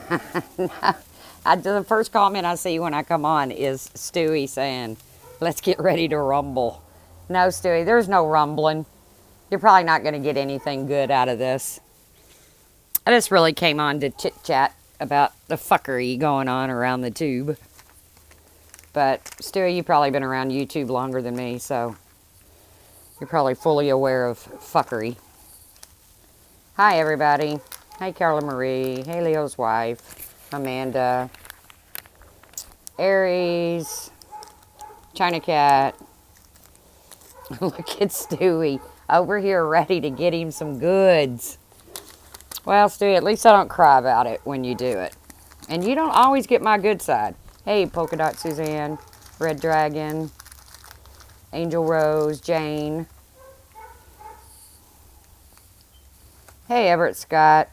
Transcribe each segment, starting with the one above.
The first comment I see when I come on is Stewie saying, let's get ready to rumble. No, Stewie, there's no rumbling. You're probably not going to get anything good out of this. I just really came on to chit chat about the fuckery going on around the tube. But Stewie, you've probably been around YouTube longer than me, so you're probably fully aware of fuckery. Hi, everybody. Hi, Carla Marie. Hey, Leo's wife. Amanda. Aries. China Cat. Look at Stewie over here ready to get him some goods. Well, Stewie, at least I don't cry about it when you do it. And you don't always get my good side. Hey, Polka Dot Suzanne. Red Dragon. Angel Rose. Jane. Hey, Everett Scott.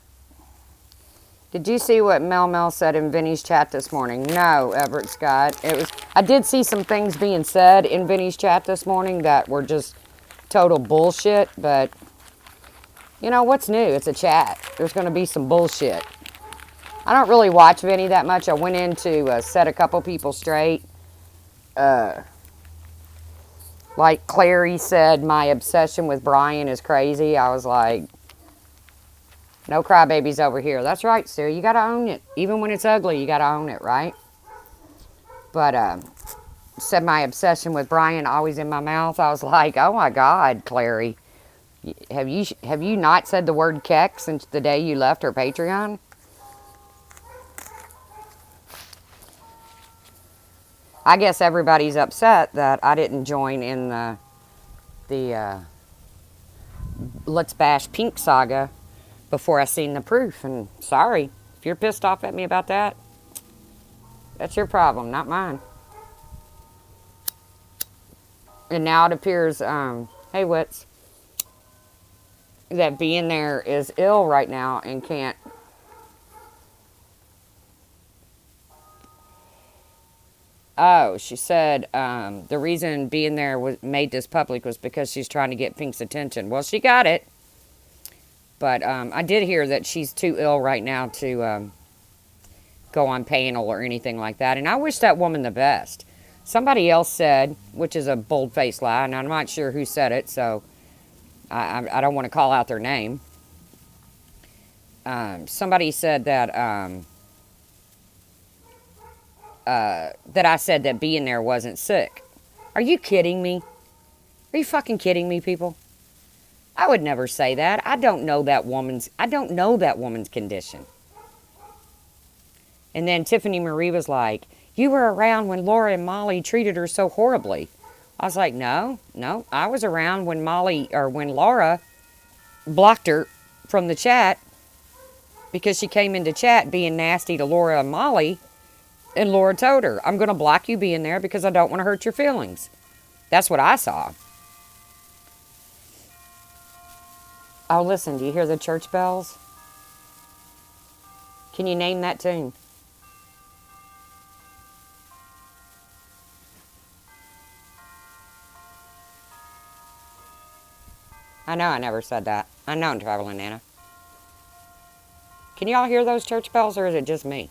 Did you see what Mel said in Vinny's chat this morning? No, Everett Scott. I did see some things being said in Vinny's chat this morning that were just total bullshit, but you know, what's new? It's a chat. There's going to be some bullshit. I don't really watch Vinny that much. I went in to set a couple people straight. Like Clary said, my obsession with Brian is crazy. I was like, no crybabies over here. That's right, Stu. You got to own it. Even when it's ugly, you got to own it, right? But said my obsession with Brian always in my mouth. I was like, oh my God, Clary. Have you not said the word keck since the day you left her Patreon? I guess everybody's upset that I didn't join in the Let's Bash Pink saga before I seen the proof. And sorry, if you're pissed off at me about that, that's your problem, not mine. And now it appears, hey Wits, that being there is ill right now and can't. Oh, she said the reason being there made this public was because she's trying to get Pink's attention. Well, she got it. But I did hear that she's too ill right now to go on panel or anything like that. And I wish that woman the best. Somebody else said, which is a bold-faced lie, and I'm not sure who said it, so I don't want to call out their name. Somebody said that that I said that being there wasn't sick. Are you kidding me? Are you fucking kidding me, people? I would never say that. I don't know that woman's condition. And then Tiffany Marie was like, you were around when Laura and Molly treated her so horribly. I was like, no, I was around when when Laura blocked her from the chat because she came into chat being nasty to Laura and Molly, and Laura told her, I'm going to block you being there because I don't want to hurt your feelings. That's what I saw. Oh, listen, do you hear the church bells? Can you name that tune? I know I never said that. I know I'm traveling, Nana. Can y'all hear those church bells, or is it just me?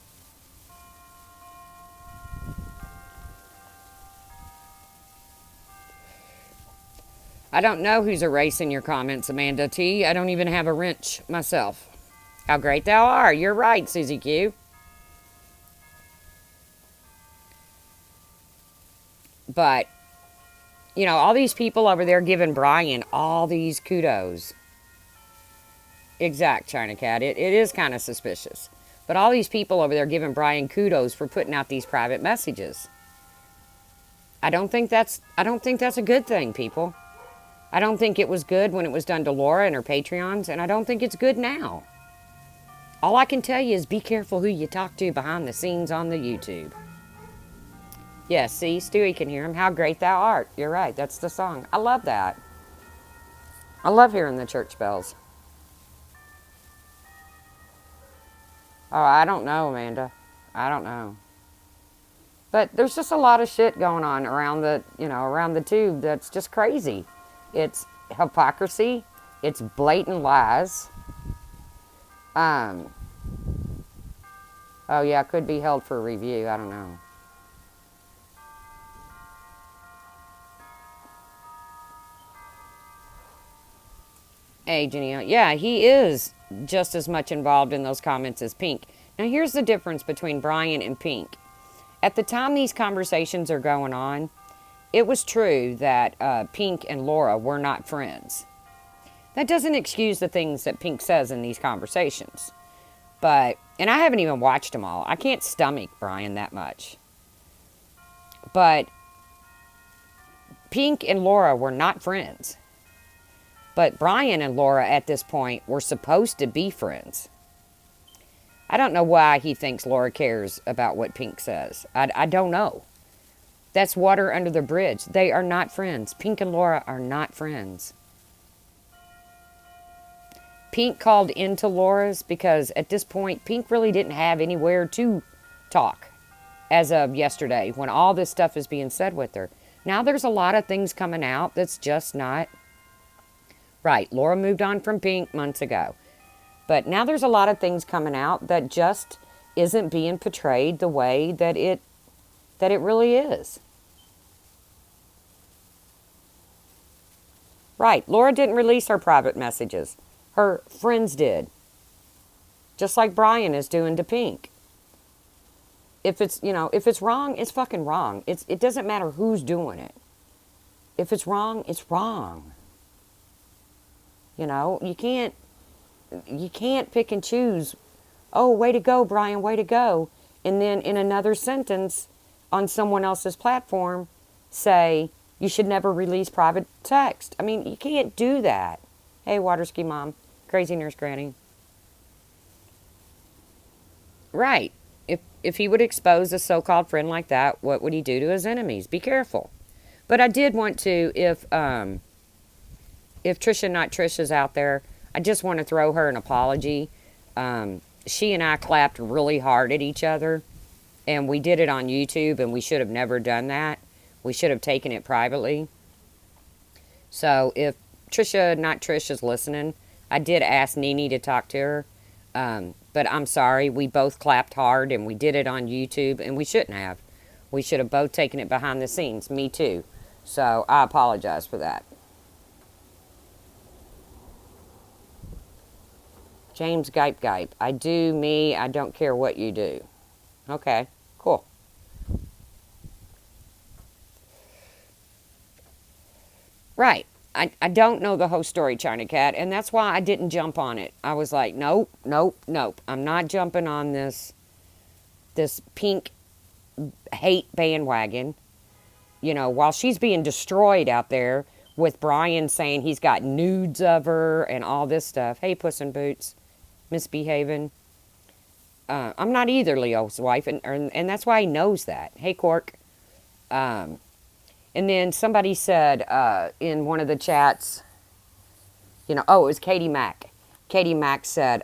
I don't know who's erasing your comments, Amanda T. I don't even have a wrench myself. How great thou art. You're right, Susie Q. But, you know, all these people over there giving Brian all these kudos. Exact, China Cat. It is kind of suspicious. But all these people over there giving Brian kudos for putting out these private messages. I don't think that's a good thing, people. I don't think it was good when it was done to Laura and her Patreons, and I don't think it's good now. All I can tell you is be careful who you talk to behind the scenes on the YouTube. Yes, see, Stewie can hear him. How great thou art. You're right, that's the song. I love that. I love hearing the church bells. Oh, I don't know, Amanda. I don't know. But there's just a lot of shit going on around the tube that's just crazy. It's hypocrisy. It's blatant lies. Oh, yeah, could be held for review. I don't know. Hey, Janelle. Yeah, he is just as much involved in those comments as Pink. Now, here's the difference between Brian and Pink. At the time these conversations are going on, it was true that Pink and Laura were not friends. That doesn't excuse the things that Pink says in these conversations. But, and I haven't even watched them all. I can't stomach Brian that much. But Pink and Laura were not friends. But Brian and Laura at this point were supposed to be friends. I don't know why he thinks Laura cares about what Pink says. I don't know. That's water under the bridge. They are not friends. Pink and Laura are not friends. Pink called into Laura's because at this point, Pink really didn't have anywhere to talk as of yesterday when all this stuff is being said with her. Now there's a lot of things coming out that's just not right. Laura moved on from Pink months ago. But now there's a lot of things coming out that just isn't being portrayed the way that it really is. Right. Laura didn't release her private messages. Her friends did. Just like Brian is doing to Pink. If it's wrong, it's fucking wrong. It doesn't matter who's doing it. If it's wrong, it's wrong. You can't pick and choose. Oh, way to go, Brian, way to go. And then in another sentence on someone else's platform say, you should never release private text. I mean, you can't do that. Hey, Waterski Mom, Crazy Nurse Granny. Right. If he would expose a so-called friend like that, what would he do to his enemies? Be careful. But I did want to, if Trisha Not Trish is out there, I just want to throw her an apology. She and I clapped really hard at each other, and we did it on YouTube, and we should have never done that. We should have taken it privately. So if Trisha Not Trish is listening, I did ask Nene to talk to her, but I'm sorry. We both clapped hard, and we did it on YouTube, and we shouldn't have. We should have both taken it behind the scenes. Me too. So I apologize for that. James Gipe Gipe. I do me. I don't care what you do. Okay, cool. Right. I don't know the whole story, China Cat, and that's why I didn't jump on it. I was like, nope, nope, nope. I'm not jumping on this Pink hate bandwagon. While she's being destroyed out there with Brian saying he's got nudes of her and all this stuff. Hey, Puss in Boots. Misbehaving. I'm not either Leo's wife, and that's why he knows that. Hey, Cork. And then somebody said in one of the chats, it was Katie Mack. Katie Mack said,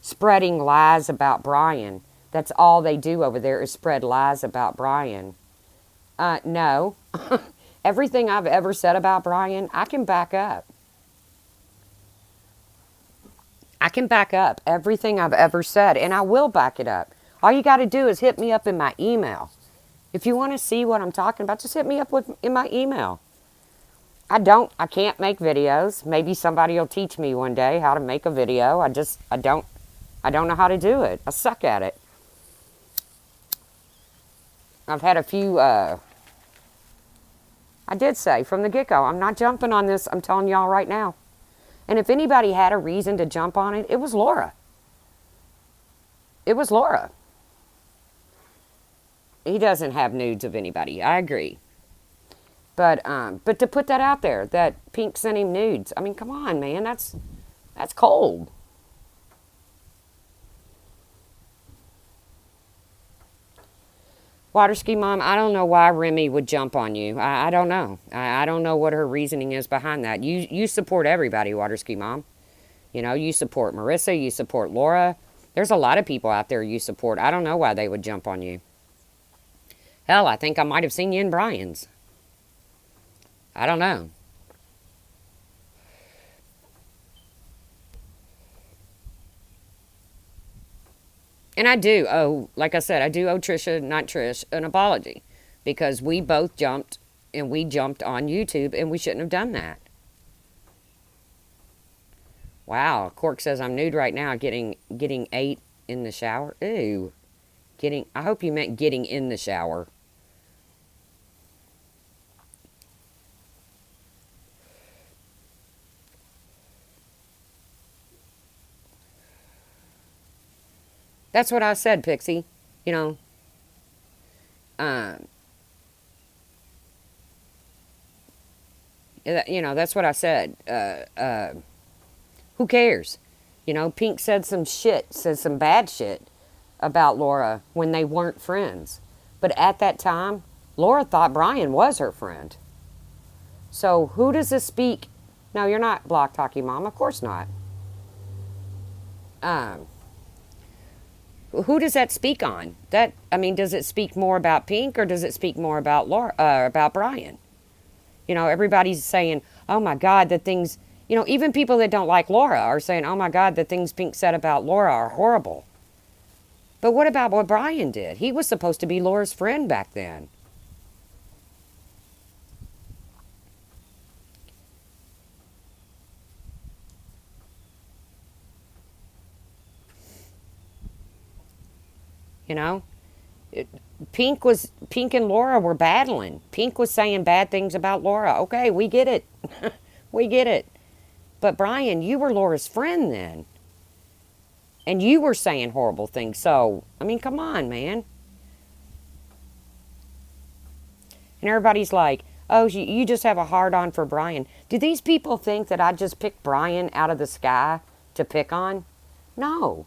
spreading lies about Brian. That's all they do over there is spread lies about Brian. No. Everything I've ever said about Brian, I can back up. I can back up everything I've ever said, and I will back it up. All you got to do is hit me up in my email. If you want to see what I'm talking about, just hit me up in my email. I can't make videos. Maybe somebody will teach me one day how to make a video. I don't know how to do it. I suck at it. I've had a few, I did say from the get-go, I'm not jumping on this. I'm telling y'all right now. And if anybody had a reason to jump on it, it was Laura. It was Laura. He doesn't have nudes of anybody. I agree. But to put that out there, that Pink sent him nudes. I mean, come on, man. That's cold. Waterski Mom, I don't know why Remy would jump on you. I don't know. I don't know what her reasoning is behind that. You support everybody, Waterski Mom. You support Marissa. You support Laura. There's a lot of people out there you support. I don't know why they would jump on you. Hell, I think I might have seen you in Brian's. I don't know. And I do owe, like I said, I do owe Trisha, not Trish, an apology because we both jumped and we jumped on YouTube and we shouldn't have done that. Wow, Cork says I'm nude right now, getting ate in the shower. Ooh, getting. I hope you meant getting in the shower. That's what I said, Pixie. You know, um, that's what I said. Who cares? You know, Pink said some bad shit about Laura when they weren't friends. But at that time, Laura thought Brian was her friend. So who does this speak? No, you're not Block Talkie Mom. Of course not. Um, who does that speak on? Does it speak more about Pink or does it speak more about Laura? About Brian? You know, everybody's saying, "Oh my God, the things." You know, even people that don't like Laura are saying, "Oh my God, the things Pink said about Laura are horrible." But what about what Brian did? He was supposed to be Laura's friend back then. You know, it, Pink and Laura were battling. Pink was saying bad things about Laura. Okay, we get it. We get it. But Brian, you were Laura's friend then. And you were saying horrible things. So, I mean, come on, man. And everybody's like, oh, you just have a hard on for Brian. Do these people think that I just picked Brian out of the sky to pick on? No.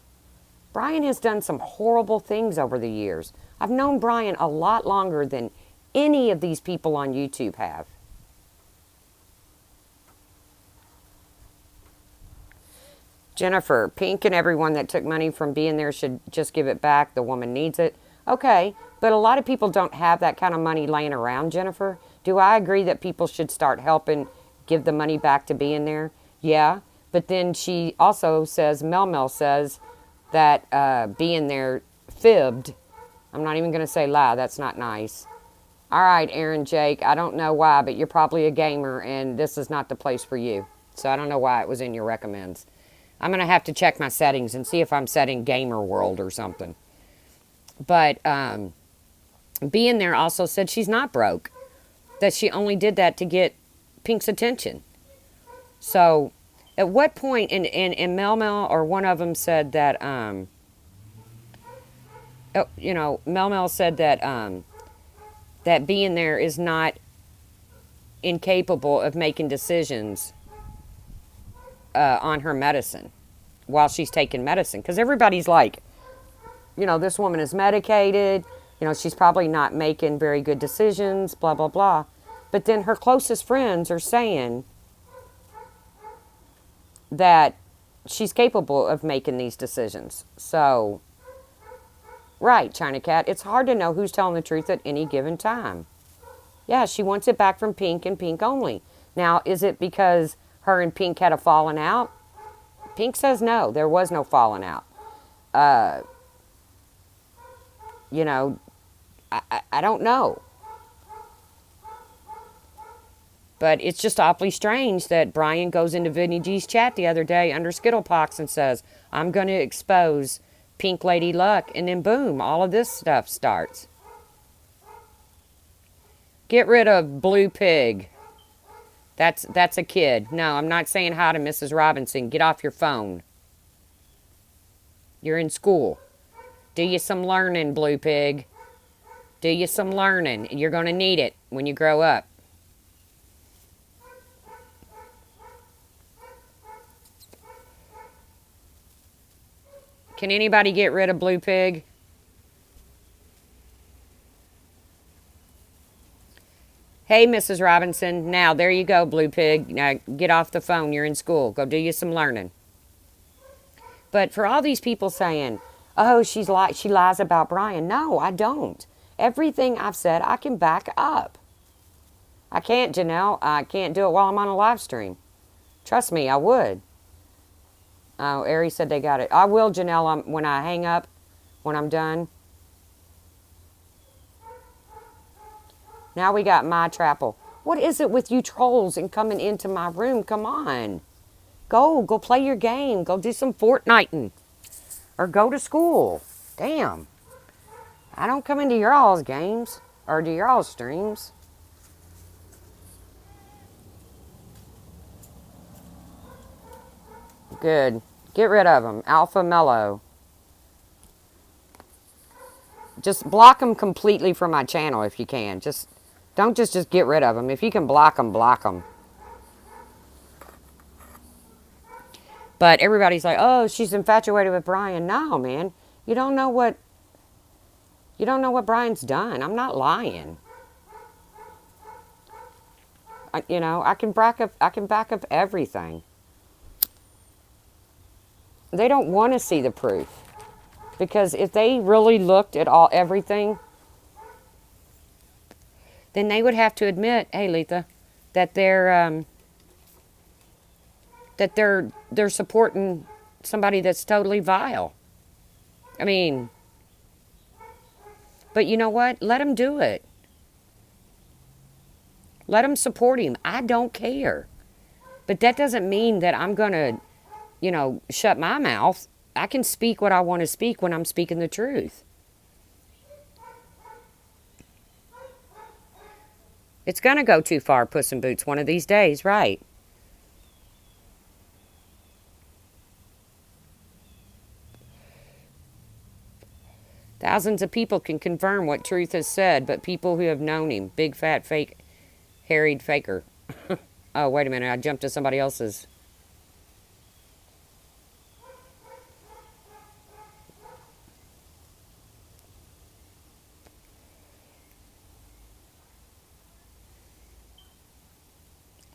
Brian has done some horrible things over the years. I've known Brian a lot longer than any of these people on YouTube have. Jennifer, Pink and everyone that took money from being there should just give it back. The woman needs it. Okay, but a lot of people don't have that kind of money laying around, Jennifer. Do I agree that people should start helping give the money back to being there? Yeah, but then she also says, Mel says, that being there fibbed. I'm not even going to say lie. That's not nice. All right, Aaron Jake, I don't know why, but you're probably a gamer, and this is not the place for you. So I don't know why it was in your recommends. I'm going to have to check my settings and see if I'm setting gamer world or something. But being there also said she's not broke, that she only did that to get Pink's attention. So at what point, and Mel or one of them said that, Mel said that that being there is not incapable of making decisions on her medicine while she's taking medicine. Because everybody's like, this woman is medicated. She's probably not making very good decisions, blah, blah, blah. But then her closest friends are saying that she's capable of making these decisions. So, right, China Cat, it's hard to know who's telling the truth at any given time. Yeah, she wants it back from Pink and Pink only. Now, is it because her and Pink had a falling out? Pink says no, there was no falling out. I don't know. But it's just awfully strange that Brian goes into Vinny G's chat the other day under Skittlepox and says, I'm going to expose Pink Lady Luck. And then boom, all of this stuff starts. Get rid of Blue Pig. That's a kid. No, I'm not saying hi to Mrs. Robinson. Get off your phone. You're in school. Do you some learning, Blue Pig. Do you some learning. You're going to need it when you grow up. Can anybody get rid of Blue Pig? Hey, Mrs. Robinson. Now, there you go, Blue Pig. Now, get off the phone. You're in school. Go do you some learning. But for all these people saying, oh, she lies about Brian. No, I don't. Everything I've said, I can back up. I can't, Janelle. I can't do it while I'm on a live stream. Trust me, I would. Oh, Ari said they got it. I will, Janelle, when I hang up. when I'm done. Now we got my trapple. What is it with you trolls and coming into my room? Come on. Go play your game. Go do some Fortniting. Or go to school. Damn. I don't come into your all's games. Or to your all's streams. Good. Get rid of them. Alpha Mellow. Just block them completely from my channel if you can. Don't just get rid of them. If you can block them, block them. But everybody's like, oh, she's infatuated with Brian. No, man. You don't know what Brian's done. I'm not lying. I can back up everything. They don't want to see the proof. Because if they really looked at everything, then they would have to admit, hey, Letha, that they're supporting somebody that's totally vile. I mean, but you know what? Let them do it. Let them support him. I don't care. But that doesn't mean that I'm going to, shut my mouth. I can speak what I want to speak when I'm speaking the truth. It's going to go too far, Puss in Boots, one of these days, right? Thousands of people can confirm what Truth has said, but people who have known him, big, fat, fake, harried faker. Oh, wait a minute, I jumped to somebody else's.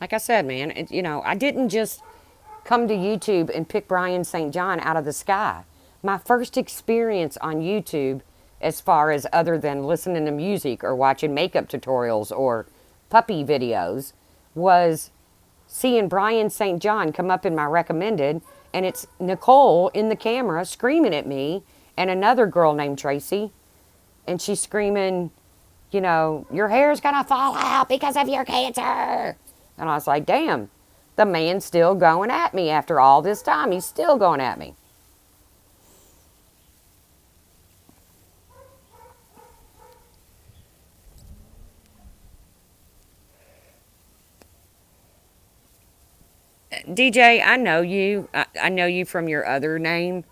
Like I said, man, I didn't just come to YouTube and pick Brian St. John out of the sky. My first experience on YouTube, as far as other than listening to music or watching makeup tutorials or puppy videos, was seeing Brian St. John come up in my recommended, and it's Nicole in the camera screaming at me and another girl named Tracy, and she's screaming, your hair's gonna fall out because of your cancer. And I was like, damn, the man's still going at me after all this time. He's still going at me. DJ, I know you. I know you from your other name.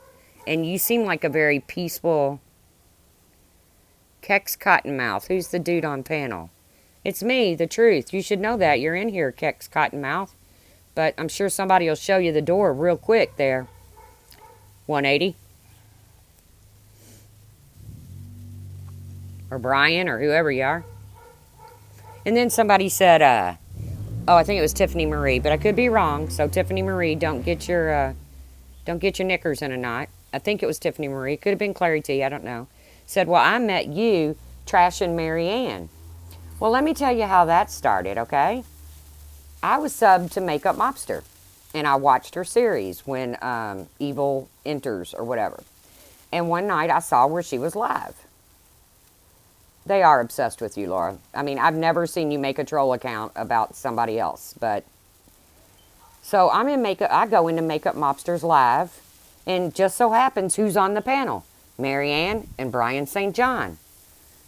And you seem like a very peaceful Kex Cottonmouth. Who's the dude on panel? It's me, the truth. You should know that. You're in here, Kex Cottonmouth. But I'm sure somebody will show you the door real quick there. 180. Or Brian, or whoever you are. And then somebody said, I think it was Tiffany Marie, but I could be wrong. So Tiffany Marie, don't get your knickers in a knot. I think it was Tiffany Marie. It could have been Clary T. I don't know. Said, well, I met you trashing Marianne. Well, let me tell you how that started, okay? I was subbed to Makeup Mobster, and I watched her series when Evil Enters or whatever. And one night I saw where she was live. They are obsessed with you, Laura. I mean, I've never seen you make a troll account about somebody else, but... So I'm in makeup. I go into Makeup Mobster's live, and just so happens who's on the panel? Marianne and Brian St. John.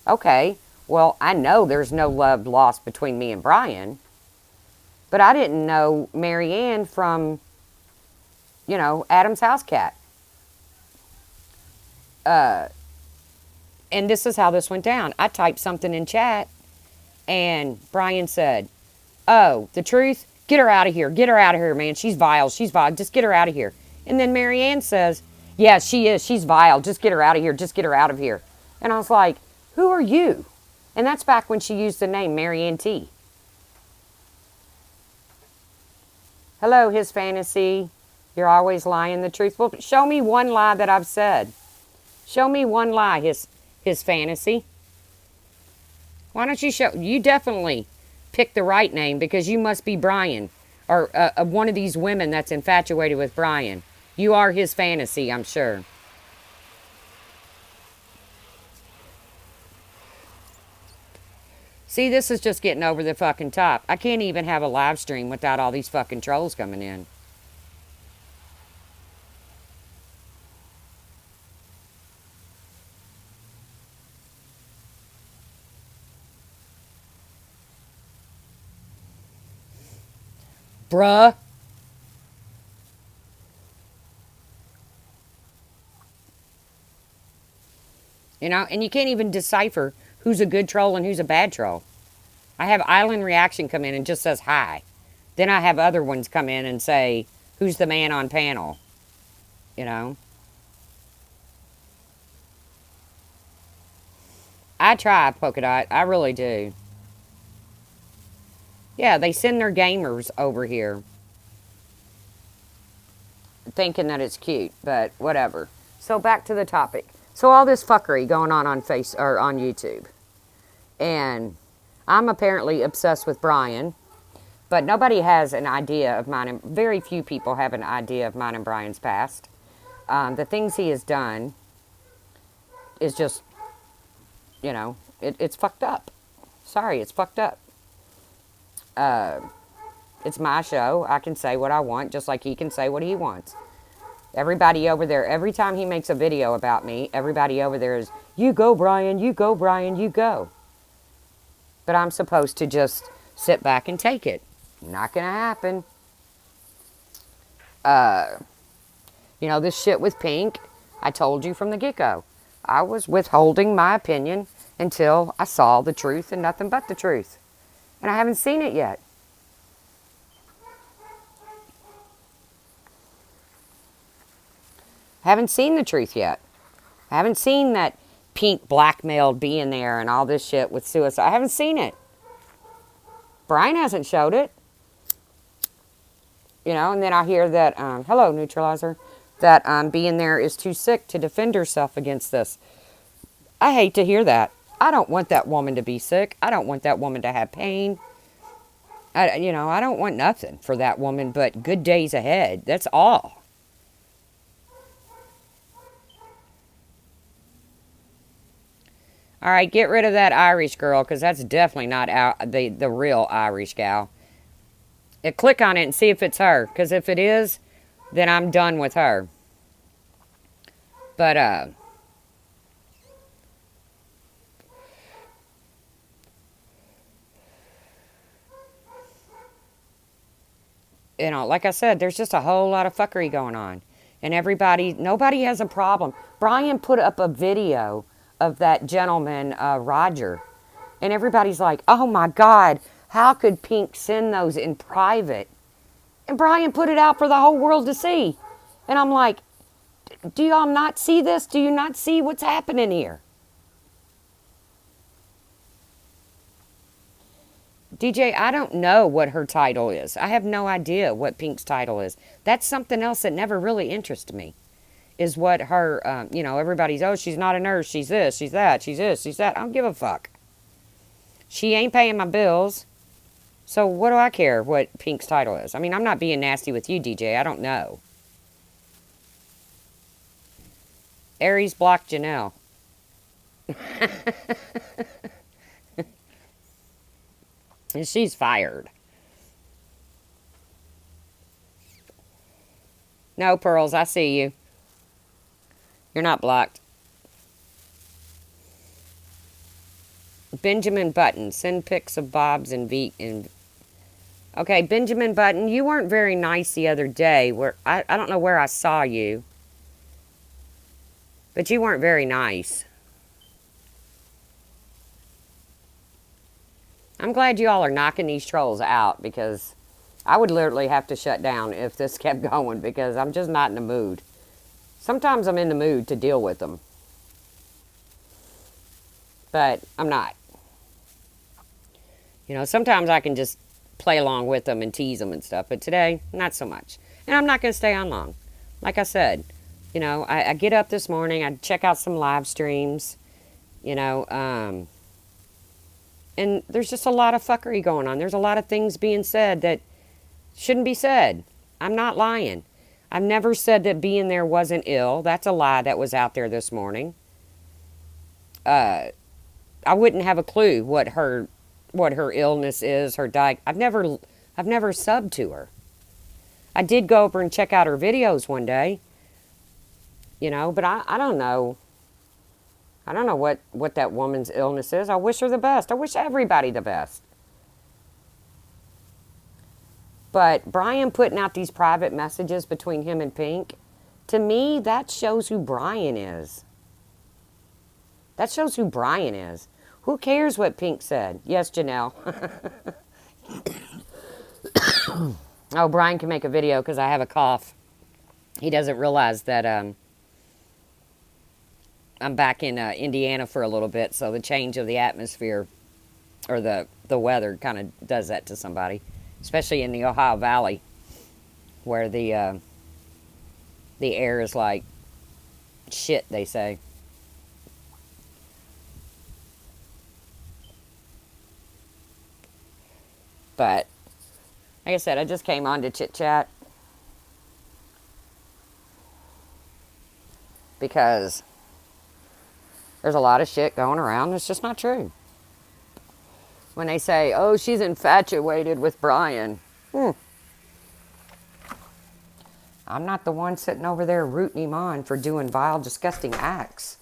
Okay. Well, I know there's no love lost between me and Brian, but I didn't know Marianne from, Adam's House Cat. And this is how this went down. I typed something in chat, and Brian said, oh, the truth? Get her out of here. Get her out of here, man. She's vile. She's vile. Just get her out of here. And then Marianne says, yeah, she is. She's vile. Just get her out of here. Just get her out of here. And I was like, who are you? And that's back when she used the name Marianne T. Hello, His Fantasy. You're always lying the truth. Well, show me one lie that I've said. Show me one lie, His Fantasy. Why don't you show... You definitely picked the right name because you must be Brian. Or one of these women that's infatuated with Brian. You are His Fantasy, I'm sure. See, this is just getting over the fucking top. I can't even have a live stream without all these fucking trolls coming in. Bruh. You know, and you can't even decipher who's a good troll and who's a bad troll. I have Island Reaction come in and just says hi. Then I have other ones come in and say, who's the man on panel? You know? I try, Polka Dot. I really do. Yeah, they send their gamers over here thinking that it's cute, but whatever. So back to the topic. So all this fuckery going on Face or on YouTube. And I'm apparently obsessed with Brian, but nobody has an idea of mine. And very few people have an idea of mine and Brian's past. The things he has done is just, you know, it's fucked up. Sorry, it's fucked up. It's my show. I can say what I want, just like he can say what he wants. Everybody over there, every time he makes a video about me, everybody over there is, you go, Brian, you go, Brian, you go. But I'm supposed to just sit back and take it. Not gonna happen. You know, this shit with Pink, I told you from the get-go. I was withholding my opinion until I saw the truth and nothing but the truth. And I haven't seen it yet. I haven't seen the truth yet. I haven't seen that Pink blackmailed being there and all this shit with suicide. I haven't seen it. Brian hasn't showed it. You know, and then I hear that, hello, Neutralizer, that being there is too sick to defend herself against this. I hate to hear that. I don't want that woman to be sick. I don't want that woman to have pain. I don't want nothing for that woman but good days ahead. That's all. All right, get rid of that Irish girl, because that's definitely not the real Irish gal. Click on it and see if it's her, because if it is, then I'm done with her. But, you know, like I said, there's just a whole lot of fuckery going on. And nobody has a problem. Brian put up a video of that gentleman, Roger. And everybody's like, oh my God, how could Pink send those in private? And Brian put it out for the whole world to see. And I'm like, do y'all not see this? Do you not see what's happening here? DJ, I don't know what her title is. I have no idea what Pink's title is. That's something else that never really interested me. Is what her, everybody's, oh, she's not a nurse, she's this, she's that, she's this, she's that. I don't give a fuck. She ain't paying my bills. So what do I care what Pink's title is? I mean, I'm not being nasty with you, DJ. I don't know. Aries blocked Janelle. And she's fired. No, Pearls, I see you. You're not blocked. Benjamin Button. Send pics of Bob's and V. Okay, Benjamin Button, you weren't very nice the other day. I don't know where I saw you. But you weren't very nice. I'm glad you all are knocking these trolls out, because I would literally have to shut down if this kept going, because I'm just not in the mood. Sometimes I'm in the mood to deal with them. But I'm not. You know, sometimes I can just play along with them and tease them and stuff. But today, not so much. And I'm not going to stay on long. Like I said, you know, I get up this morning. I check out some live streams. You know, and there's just a lot of fuckery going on. There's a lot of things being said that shouldn't be said. I'm not lying. I've never said that being there wasn't ill. That's a lie that was out there this morning. I wouldn't have a clue what her what her illness is, her I've never subbed to her. I did go over and check out her videos one day, but I don't know. I don't know what that woman's illness is. I wish her the best. I wish everybody the best. But Brian putting out these private messages between him and Pink, to me, that shows who Brian is. That shows who Brian is. Who cares what Pink said? Yes, Janelle. Oh, Brian can make a video because I have a cough. He doesn't realize that I'm back in Indiana for a little bit, so the change of the atmosphere or the weather kind of does that to somebody, especially in the Ohio Valley, where the air is like shit, they say. But like I said, I just came on to chit chat because there's a lot of shit going around that's just not true. When they say, oh, she's infatuated with Brian. I'm not the one sitting over there rooting him on for doing vile, disgusting acts.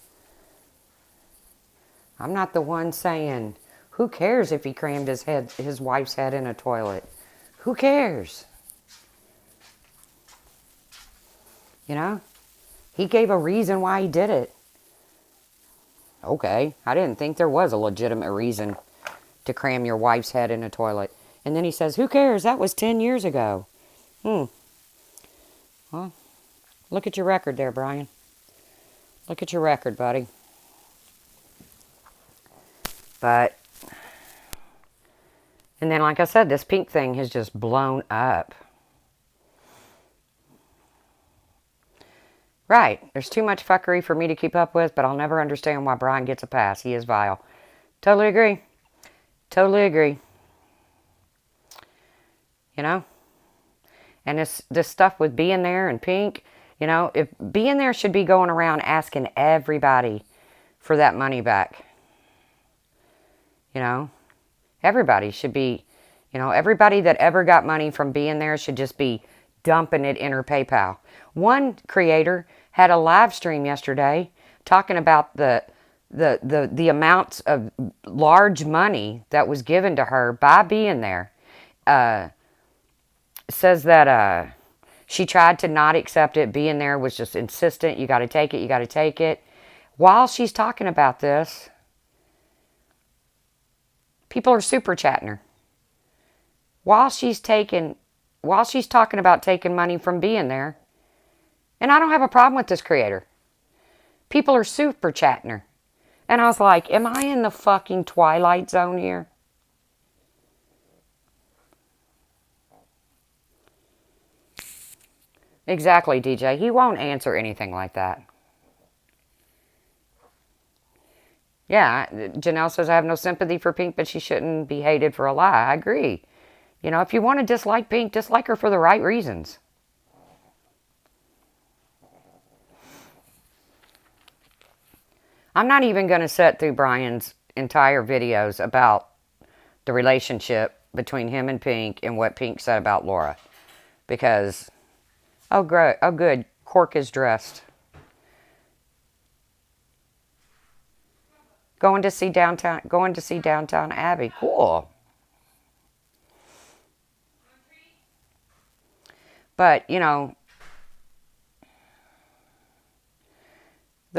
I'm not the one saying, who cares if he crammed his wife's head in a toilet? Who cares? He gave a reason why he did it. Okay, I didn't think there was a legitimate reason to cram your wife's head in a toilet. And then he says, who cares? That was 10 years ago. Well, look at your record there, Brian. Look at your record, buddy. But, and then like I said, this Pink thing has just blown up. Right, there's too much fuckery for me to keep up with, but I'll never understand why Brian gets a pass. He is vile. Totally agree. Totally agree. And this stuff with being there and Pink, if being there should be going around asking everybody for that money back. Everybody should be, everybody that ever got money from being there should just be dumping it in her PayPal. One creator had a live stream yesterday talking about the amounts of large money that was given to her by being there. Says that she tried to not accept it. Being there was just insistent. You got to take it. You got to take it. While she's talking about this, people are super chatting her. While she's talking about taking money from being there, and I don't have a problem with this creator. People are super chatting her. And I was like, am I in the fucking Twilight Zone here? Exactly, DJ. He won't answer anything like that. Yeah, Janelle says, I have no sympathy for Pink, but she shouldn't be hated for a lie. I agree. If you want to dislike Pink, dislike her for the right reasons. I'm not even going to sit through Brian's entire videos about the relationship between him and Pink and what Pink said about Laura. Because, oh, great, oh good, Cork is dressed. Going to see Downtown Abbey. Cool. But, the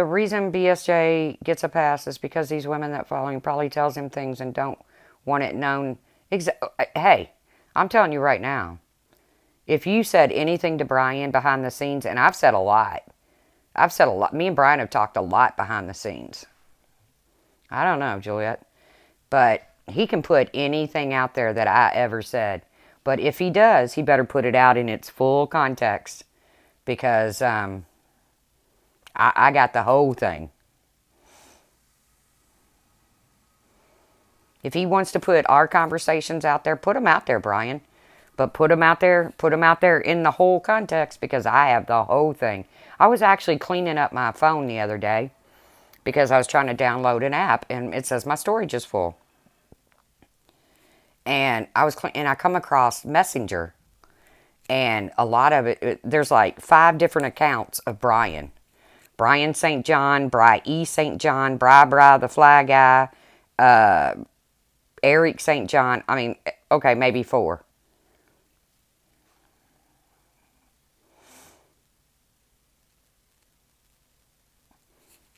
reason BSJ gets a pass is because these women that follow him probably tells him things and don't want it known. Hey, I'm telling you right now, if you said anything to Brian behind the scenes, and I've said a lot. Me and Brian have talked a lot behind the scenes. I don't know, Juliet. But he can put anything out there that I ever said. But if he does, he better put it out in its full context. Because I got the whole thing. If he wants to put our conversations out there, put them out there, Brian. But put them out there in the whole context, because I have the whole thing. I was actually cleaning up my phone the other day because I was trying to download an app and it says my storage is full. And I come across Messenger, and a lot of there's like 5 different accounts of Brian. Brian St. John, Bry E. St. John, Bry the Fly Guy, Eric St. John. I mean, okay, maybe 4.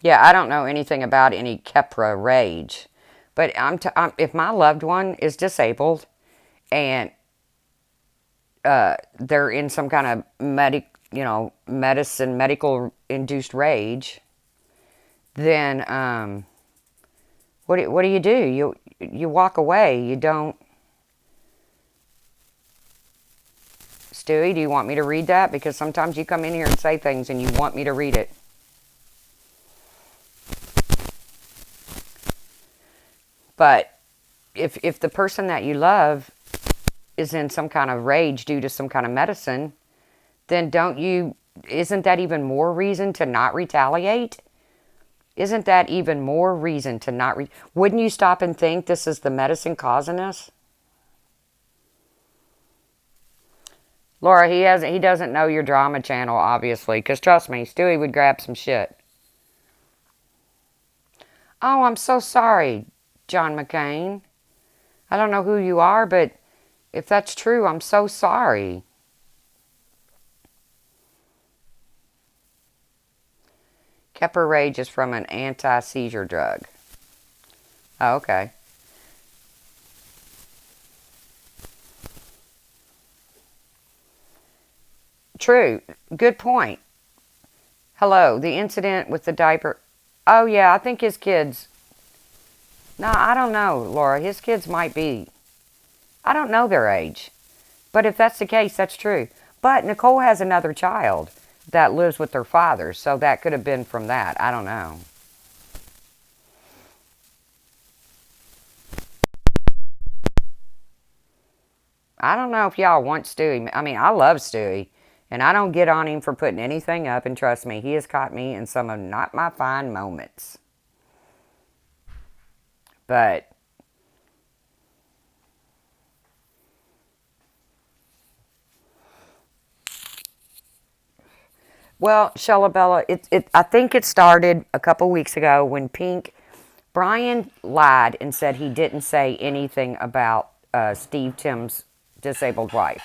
Yeah, I don't know anything about any Kepra rage, but if my loved one is disabled and they're in some kind of medical induced rage, then what do you do? You walk away. You don't. Stewie, do you want me to read that? Because sometimes you come in here and say things and you want me to read it. But if the person that you love is in some kind of rage due to some kind of medicine, then isn't that even more reason to not retaliate? Isn't that even more reason to not wouldn't you stop and think this is the medicine causing this? Laura, he doesn't know your drama channel, obviously, because trust me, Stewie would grab some shit. Oh, I'm so sorry, John McCain. I don't know who you are, but if that's true, I'm so sorry. Keppra Rage is from an anti-seizure drug. Oh, okay. True. Good point. Hello, the incident with the diaper. Oh, yeah, I think his kids. No, I don't know, Laura. His kids might be. I don't know their age. But if that's the case, that's true. But Nicole has another child that lives with their father, so that could have been from that. I don't know. I don't know if y'all want Stewie. I mean, I love Stewie, and I don't get on him for putting anything up, and trust me, he has caught me in some of not my fine moments. But well, Shelabella, I think it started a couple weeks ago when Brian lied and said he didn't say anything about Steve Tim's disabled wife.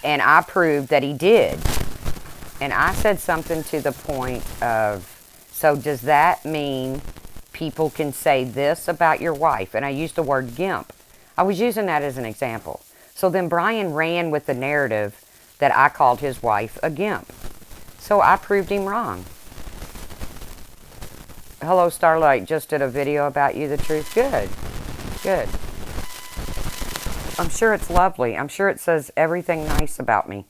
And I proved that he did. And I said something to the point of, so does that mean people can say this about your wife? And I used the word gimp. I was using that as an example. So then Brian ran with the narrative that I called his wife a gimp. So I proved him wrong. Hello, Starlight just did a video about you, the truth. Good. Good. I'm sure it's lovely. I'm sure it says everything nice about me.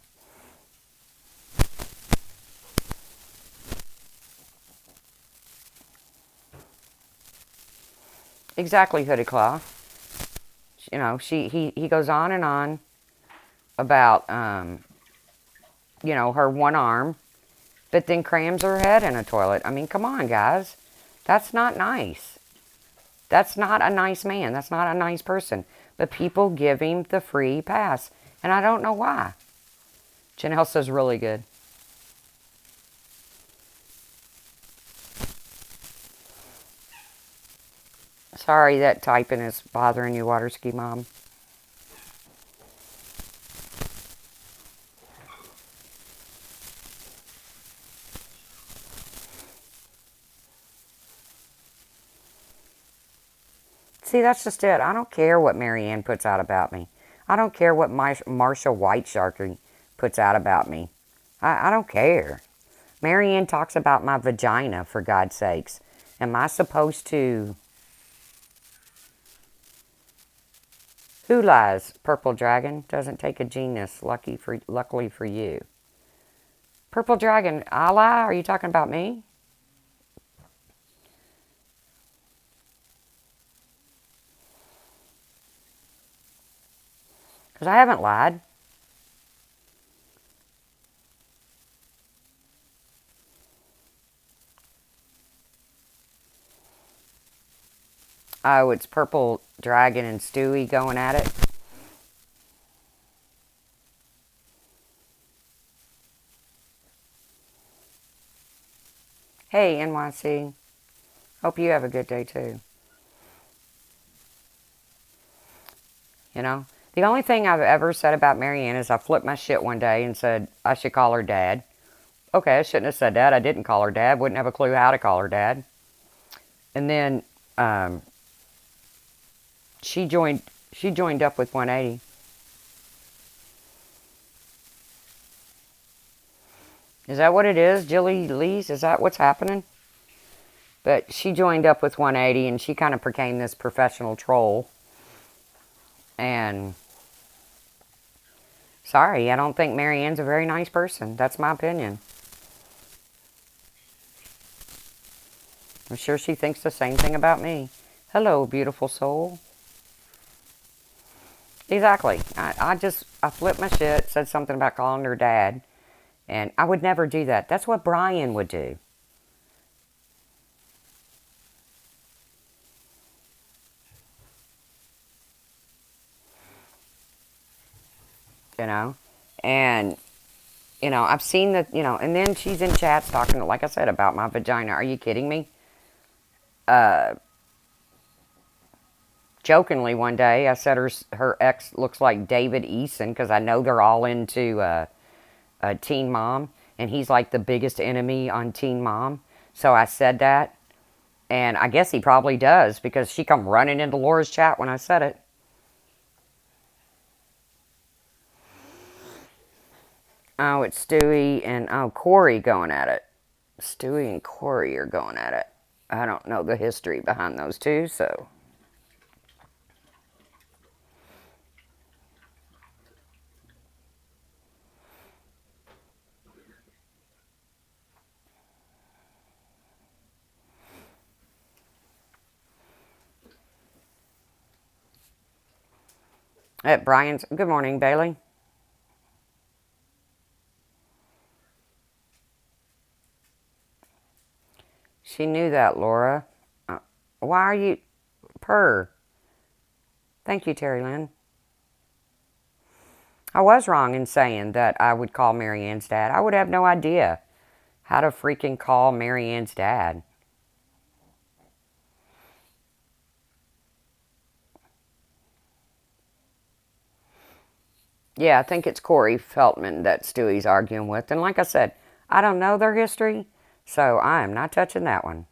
Exactly, Hooded Claw. You know, he goes on and on about, her one arm, but then crams her head in a toilet. I mean, come on, guys. That's not nice. That's not a nice man. That's not a nice person. But people give him the free pass, and I don't know why. Janelle says really good. Sorry that typing is bothering you, Waterski Mom. See, that's just it. I don't care what Marianne puts out about me. I don't care what Marsha White Sharky puts out about me. I don't care. Marianne talks about my vagina, for God's sakes. Am I supposed to... Who lies? Purple Dragon doesn't take a genius. Luckily for you. Purple Dragon, I lie? Are you talking about me? Because I haven't lied. Oh, it's Purple Dragon and Stewie going at it. Hey, NYC. Hope you have a good day, too. You know? The only thing I've ever said about Marianne is I flipped my shit one day and said I should call her dad. Okay, I shouldn't have said that. I didn't call her dad. Wouldn't have a clue how to call her dad. And then she joined up with 180. Is that what it is, Jilly Lee's? Is that what's happening? But she joined up with 180 and she kind of became this professional troll. And sorry, I don't think Marianne's a very nice person. That's my opinion. I'm sure she thinks the same thing about me. Hello, beautiful soul. Exactly. I flipped my shit, said something about calling her dad. And I would never do that. That's what Brian would do. You know? And, you know, I've seen that, you know, and then she's in chats talking, like I said, about my vagina. Are you kidding me? Jokingly one day, I said her ex looks like David Eason because I know they're all into Teen Mom. And he's like the biggest enemy on Teen Mom. So I said that. And I guess he probably does because she come running into Laura's chat when I said it. Oh, it's Stewie and, Corey going at it. Stewie and Corey are going at it. I don't know the history behind those two, so. At Brian's, good morning, Bailey. She knew that, Laura. Why are you... Purr. Thank you, Terry Lynn. I was wrong in saying that I would call Marianne's dad. I would have no idea how to freaking call Marianne's dad. Yeah, I think it's Corey Feldman that Stewie's arguing with. And like I said, I don't know their history, so I am not touching that one.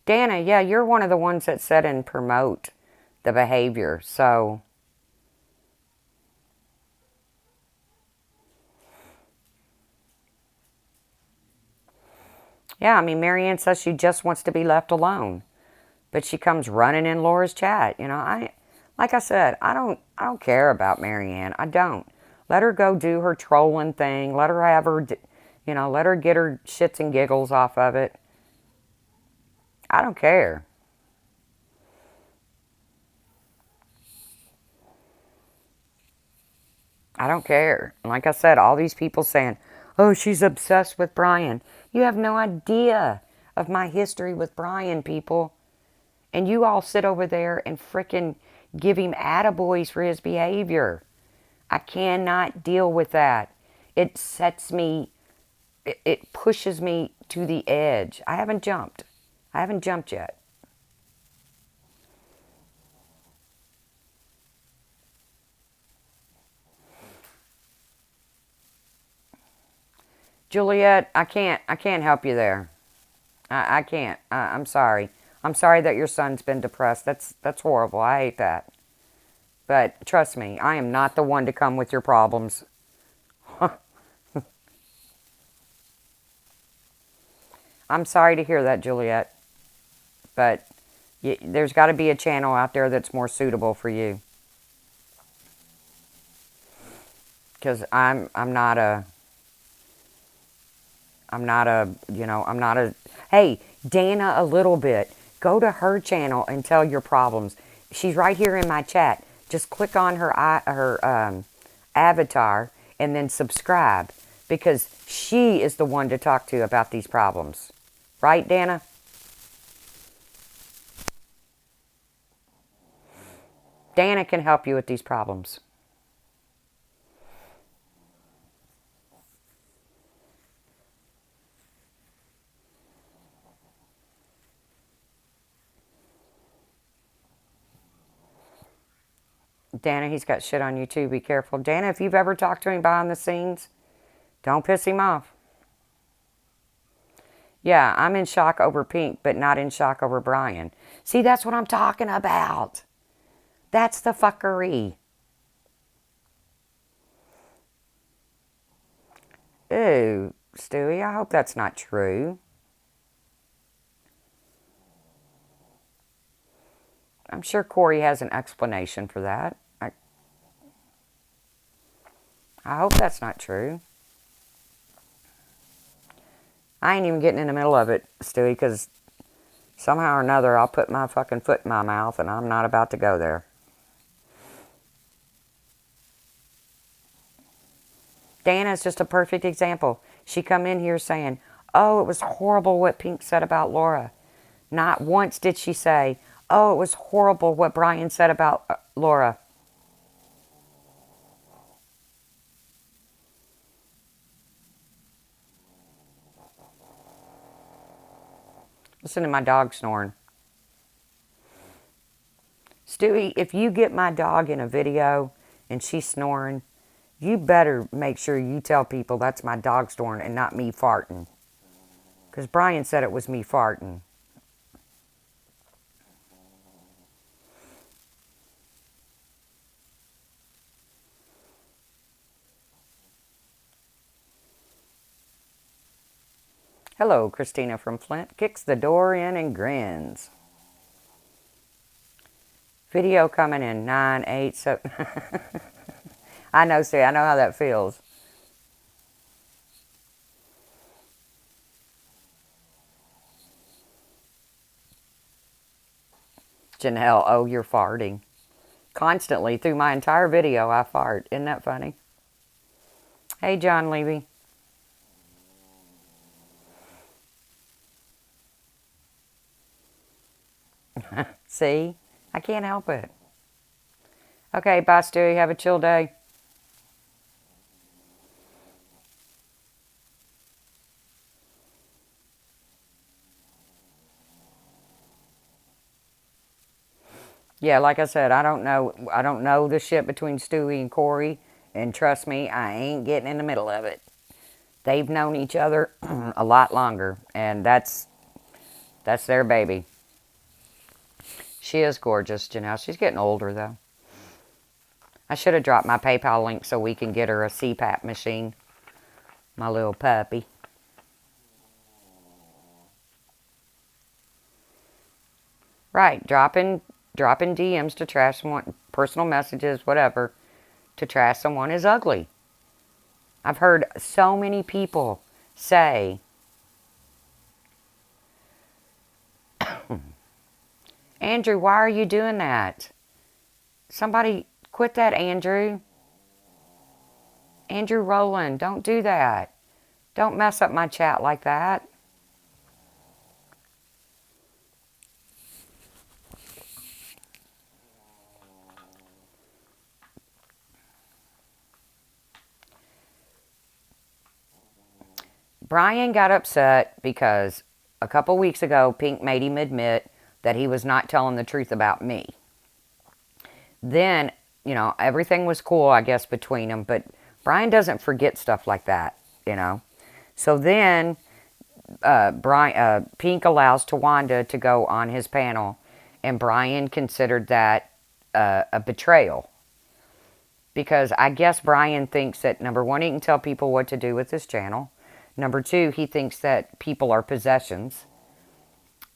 Dana, yeah, you're one of the ones that said and promote the behavior, so... Yeah, I mean, Marianne says she just wants to be left alone. But she comes running in Laura's chat. You know, like I said, I don't care about Marianne. I don't. Let her go do her trolling thing. Let her have her, you know, let her get her shits and giggles off of it. I don't care. I don't care. Like I said, all these people saying, oh, she's obsessed with Brian. You have no idea of my history with Brian, people. And you all sit over there and frickin' give him attaboys for his behavior. I cannot deal with that. It sets me, it pushes me to the edge. I haven't jumped. I haven't jumped yet. Juliet, I can't help you there. I can't. I'm sorry. I'm sorry that your son's been depressed. That's horrible. I hate that. But trust me, I am not the one to come with your problems. I'm sorry to hear that, Juliet. But there's got to be a channel out there that's more suitable for you. Because I'm not a, hey, Dana a little bit. Go to her channel and tell your problems. She's right here in my chat. Just click on her avatar and then subscribe because she is the one to talk to about these problems. Right, Dana? Dana can help you with these problems. Dana, he's got shit on you too. Be careful. Dana, if you've ever talked to him behind the scenes, don't piss him off. Yeah, I'm in shock over Pink, but not in shock over Brian. See, that's what I'm talking about. That's the fuckery. Ooh, Stewie, I hope that's not true. I'm sure Corey has an explanation for that. I hope that's not true. I ain't even getting in the middle of it, Stewie, because somehow or another I'll put my fucking foot in my mouth and I'm not about to go there. Dana's just a perfect example. She come in here saying, oh, it was horrible what Pink said about Laura. Not once did she say, oh, it was horrible what Brian said about Laura. Listen to my dog snoring. Stewie, if you get my dog in a video and she's snoring, you better make sure you tell people that's my dog snoring and not me farting. Because Brian said it was me farting. Hello, Christina from Flint. Kicks the door in and grins. Video coming in 9, 8, 7. I know, Steve. I know how that feels. Janelle, oh, you're farting. Constantly through my entire video, I fart. Isn't that funny? Hey, John Levy. See? I can't help it. Okay, bye, Stewie. Have a chill day. Yeah, like I said, I don't know the shit between Stewie and Corey, and trust me, I ain't getting in the middle of it. They've known each other a lot longer, and that's their baby. She is gorgeous, Janelle. She's getting older, though. I should have dropped my PayPal link so we can get her a CPAP machine. My little puppy. Right, dropping DMs to trash someone, personal messages, whatever, to trash someone is ugly. I've heard so many people say, Andrew, why are you doing that? Somebody quit that, Andrew. Andrew Rowland, don't do that. Don't mess up my chat like that. Brian got upset because a couple weeks ago, Pink made him admit that he was not telling the truth about me. Then, everything was cool, I guess, between them, but Brian doesn't forget stuff like that, So then, Pink allows Tawanda to go on his panel, and Brian considered that a betrayal. Because I guess Brian thinks that, number one, he can tell people what to do with his channel. Number two, he thinks that people are possessions.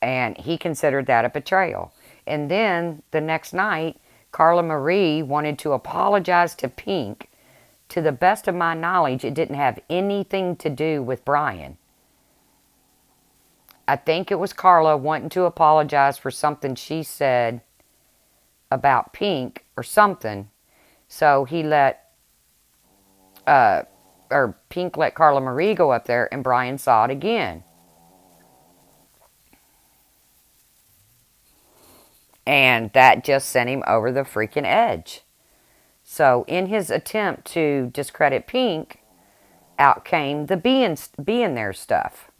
And he considered that a betrayal. And then the next night, Carla Marie wanted to apologize to Pink. To the best of my knowledge, it didn't have anything to do with Brian. I think it was Carla wanting to apologize for something she said about Pink or something. So he Pink let Carla Marie go up there, and Brian saw it again. And that just sent him over the freaking edge. So in his attempt to discredit Pink, out came the being there stuff.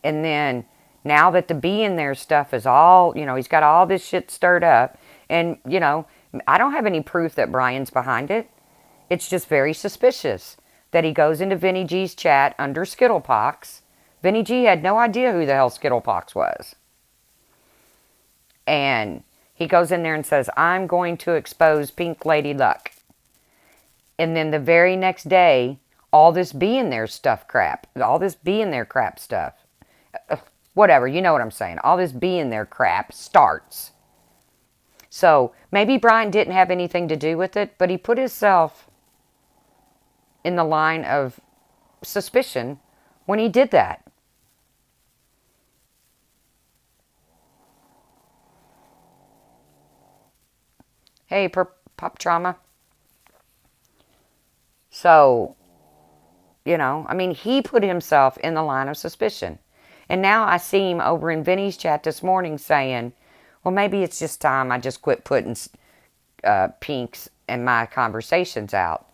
And then now that the being there stuff is all, he's got all this shit stirred up. And, I don't have any proof that Brian's behind it. It's just very suspicious that he goes into Vinny G's chat under Skittlepox. Vinny G had no idea who the hell Skittlepox was. And he goes in there and says, I'm going to expose Pink Lady Luck. And then the very next day, all this being there stuff crap, whatever, you know what I'm saying. All this being there crap starts. So maybe Brian didn't have anything to do with it, but he put himself in the line of suspicion when he did that. Hey, Pop Trauma. So, he put himself in the line of suspicion. And now I see him over in Vinny's chat this morning saying, well, maybe it's just time I just quit putting Pink's and my conversations out.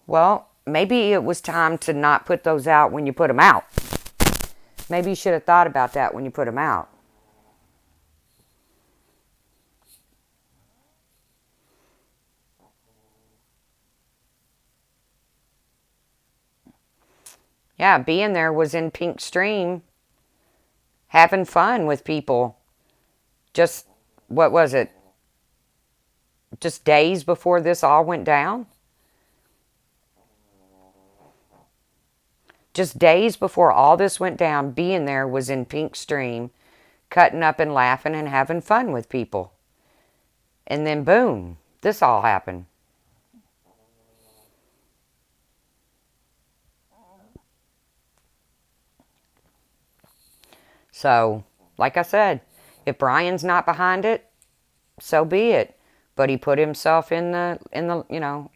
Well, maybe it was time to not put those out when you put them out. Maybe you should have thought about that when you put them out. Yeah, being there was in Pink's stream, having fun with people. Just, what was it? Just days before this all went down? Just days before all this went down, being there was in Pink's stream, cutting up and laughing and having fun with people. And then boom, this all happened. So, like I said, if Brian's not behind it, so be it. But he put himself in the,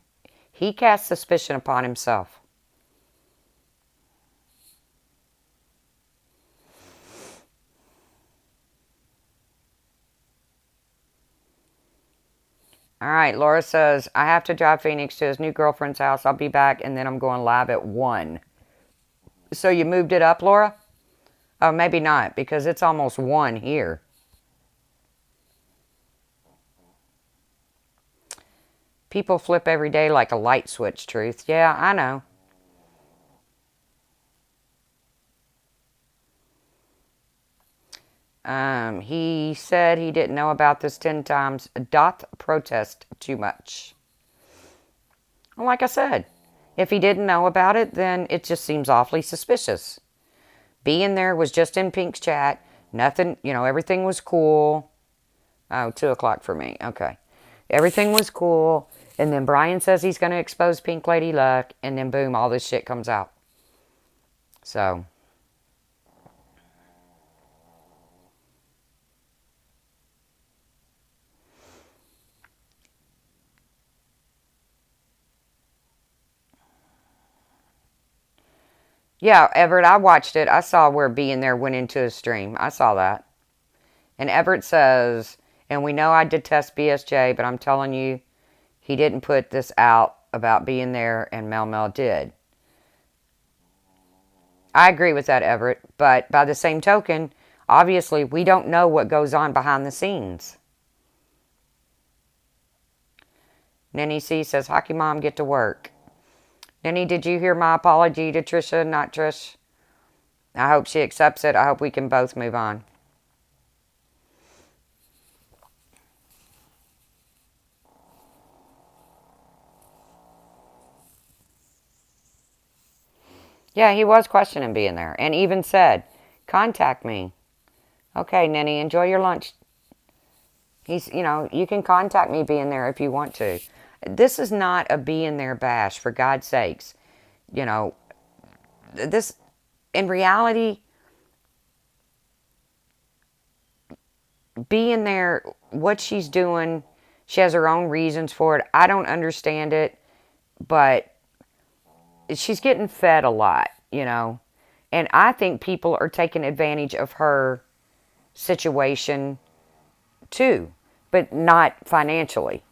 he cast suspicion upon himself. All right, Laura says, I have to drive Phoenix to his new girlfriend's house. I'll be back, and then I'm going live at 1. So you moved it up, Laura? Oh, maybe not, because it's almost 1 here. People flip every day like a light switch, Truth. Yeah, I know. He said he didn't know about this 10 times. Doth protest too much. Well, like I said, if he didn't know about it, then it just seems awfully suspicious. Being there was just in Pink's chat. Nothing, everything was cool. Oh, 2 o'clock for me. Okay. Everything was cool. And then Brian says he's going to expose Pink Lady Luck. And then boom, all this shit comes out. So. Yeah, Everett, I watched it. I saw where being there went into his stream. I saw that. And Everett says, and we know I detest BSJ, but I'm telling you, he didn't put this out about being there, and Mel Mel did. I agree with that, Everett. But by the same token, obviously, we don't know what goes on behind the scenes. Nenny C says, Hockey Mom, get to work. Nenny, did you hear my apology to Trisha, not Trish? I hope she accepts it. I hope we can both move on. Yeah, he was questioning being there and even said, contact me. Okay, Nenny, enjoy your lunch. You can contact me being there if you want to. This is not a being there bash, for God's sakes. This, in reality, being there, what she's doing, she has her own reasons for it. I don't understand it, but she's getting fed a lot, And I think people are taking advantage of her situation too, but not financially.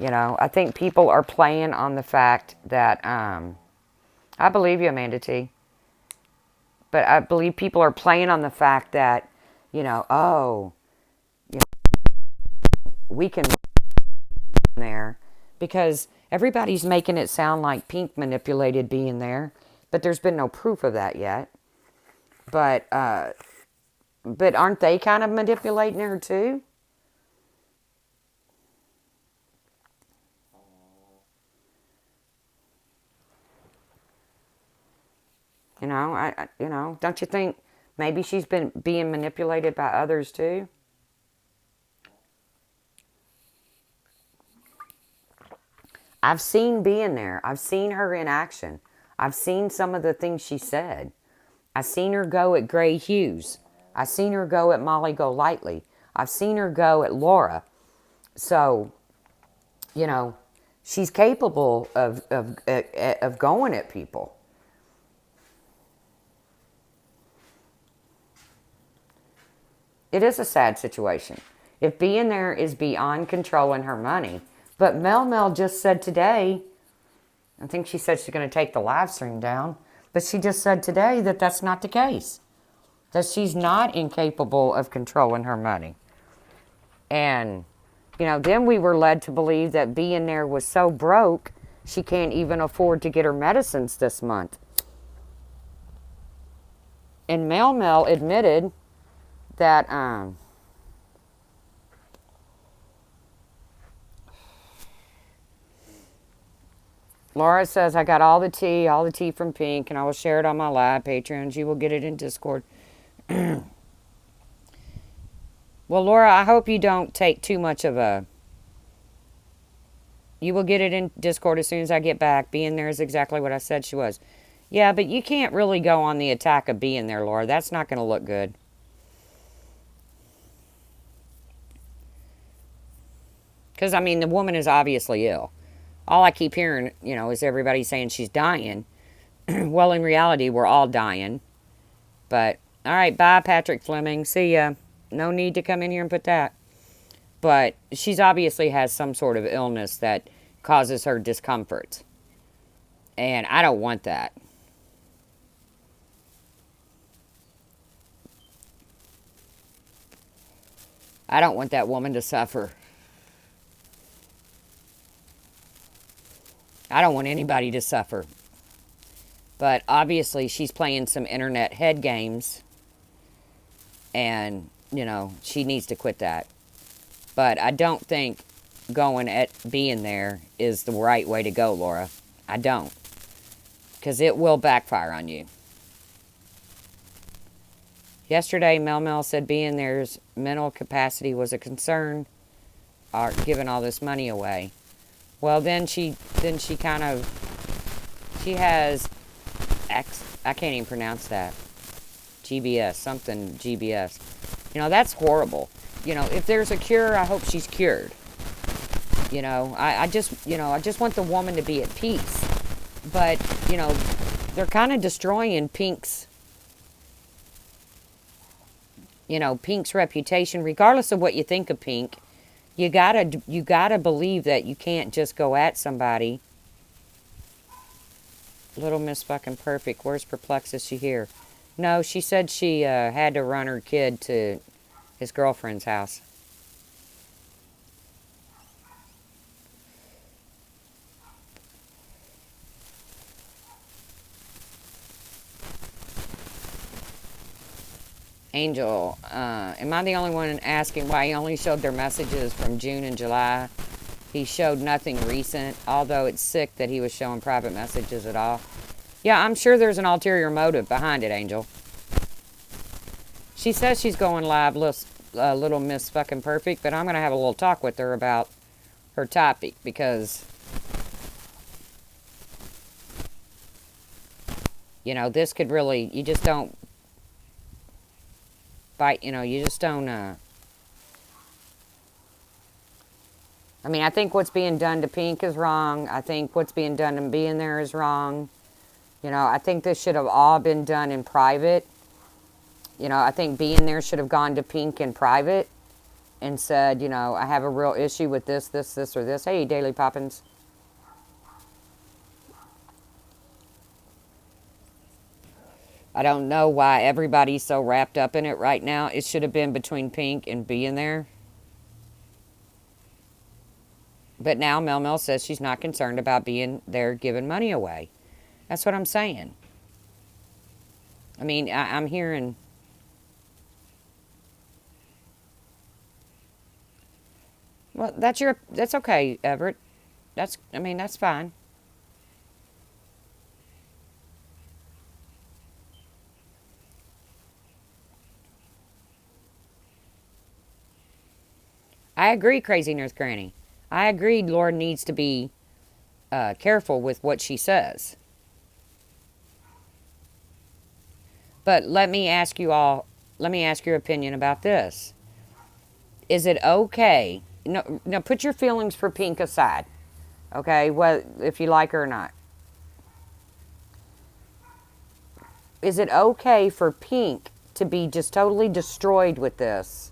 I think people are playing on the fact that, I believe you, Amanda T. But I believe people are playing on the fact that, oh, we can there because everybody's making it sound like Pink manipulated being there, but there's been no proof of that yet. But aren't they kind of manipulating her too? Don't you think maybe she's been being manipulated by others too? I've seen being there. I've seen her in action. I've seen some of the things she said. I've seen her go at Gray Hughes. I've seen her go at Molly Golightly. I've seen her go at Laura. So, she's capable of going at people. It is a sad situation. If being there is beyond controlling her money. But Mel just said today, I think she said she's going to take the live stream down, but she just said today that that's not the case. That she's not incapable of controlling her money. And, then we were led to believe that being there was so broke, she can't even afford to get her medicines this month. And Mel admitted that, Laura says, I got all the tea from Pink, and I will share it on my live Patreons. You will get it in Discord. Well, Laura, I hope you don't take too much of a... You will get it in Discord as soon as I get back. Being there is exactly what I said she was. Yeah, but you can't really go on the attack of being there, Laura. That's not going to look good. Because, the woman is obviously ill. All I keep hearing, is everybody saying she's dying. Well, in reality, we're all dying. But, all right, bye, Patrick Fleming. See ya. No need to come in here and put that. But she's obviously has some sort of illness that causes her discomfort. And I don't want that. I don't want that woman to suffer. I don't want anybody to suffer. But obviously she's playing some internet head games. And, she needs to quit that. But I don't think going at being there is the right way to go, Laura. I don't. Because it will backfire on you. Yesterday, Mel said being there's mental capacity was a concern, or giving all this money away. Well, then she kind of, she has I can't even pronounce that. GBS, something GBS. That's horrible. If there's a cure, I hope she's cured. I just want the woman to be at peace. But, they're kind of destroying Pink's reputation, regardless of what you think of Pink. You gotta believe that you can't just go at somebody. Little Miss Fucking Perfect. Where's Perplex? Is she here? No, she said she had to run her kid to his girlfriend's house. Angel, am I the only one asking why he only showed their messages from June and July? He showed nothing recent, although it's sick that he was showing private messages at all. Yeah, I'm sure there's an ulterior motive behind it, Angel. She says she's going live, Little Miss Fucking Perfect, but I'm going to have a little talk with her about her topic, because, this could really, you just don't bite, you just don't, I think what's being done to Pink is wrong. I think what's being done to being there is wrong. I think this should have all been done in private. I think being there should have gone to Pink in private and said, I have a real issue with this, or this. Hey, Daily Poppins. I don't know why everybody's so wrapped up in it right now. It should have been between Pink and being there. But now Mel Mel says she's not concerned about being there giving money away. That's what I'm saying. I mean, I'm hearing. Well, that's okay, Everett. That's fine. I agree, Crazy Nurse Granny. I agree, Lord needs to be careful with what she says. But let me ask your opinion about this. Is it okay? No, now put your feelings for Pink aside, okay? Well, if you like her or not. Is it okay for Pink to be just totally destroyed with this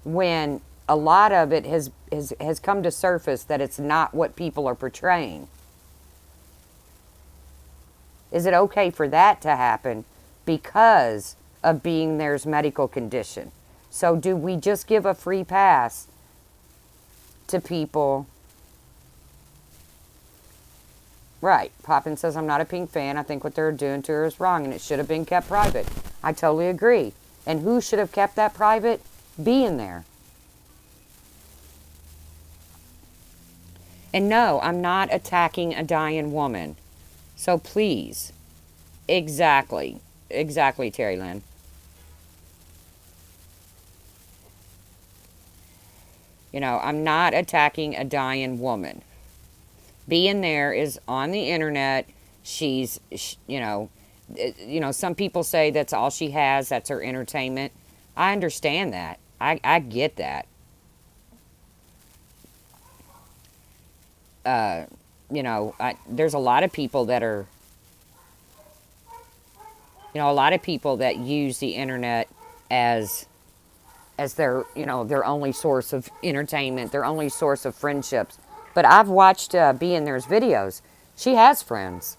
when a lot of it has come to surface that it's not what people are portraying? Is it okay for that to happen because of being there's medical condition? So do we just give a free pass to people? Right. Poppin says, I'm not a Pink fan. I think what they're doing to her is wrong and it should have been kept private. I totally agree. And who should have kept that private? Being there. And no, I'm not attacking a dying woman. So please. Exactly. Exactly, Terry Lynn. I'm not attacking a dying woman. Being there is on the internet. Some people say that's all she has. That's her entertainment. I understand that. I get that. There's a lot of people that are, a lot of people that use the internet as their, their only source of entertainment, their only source of friendships. But I've watched Being There's videos. She has friends.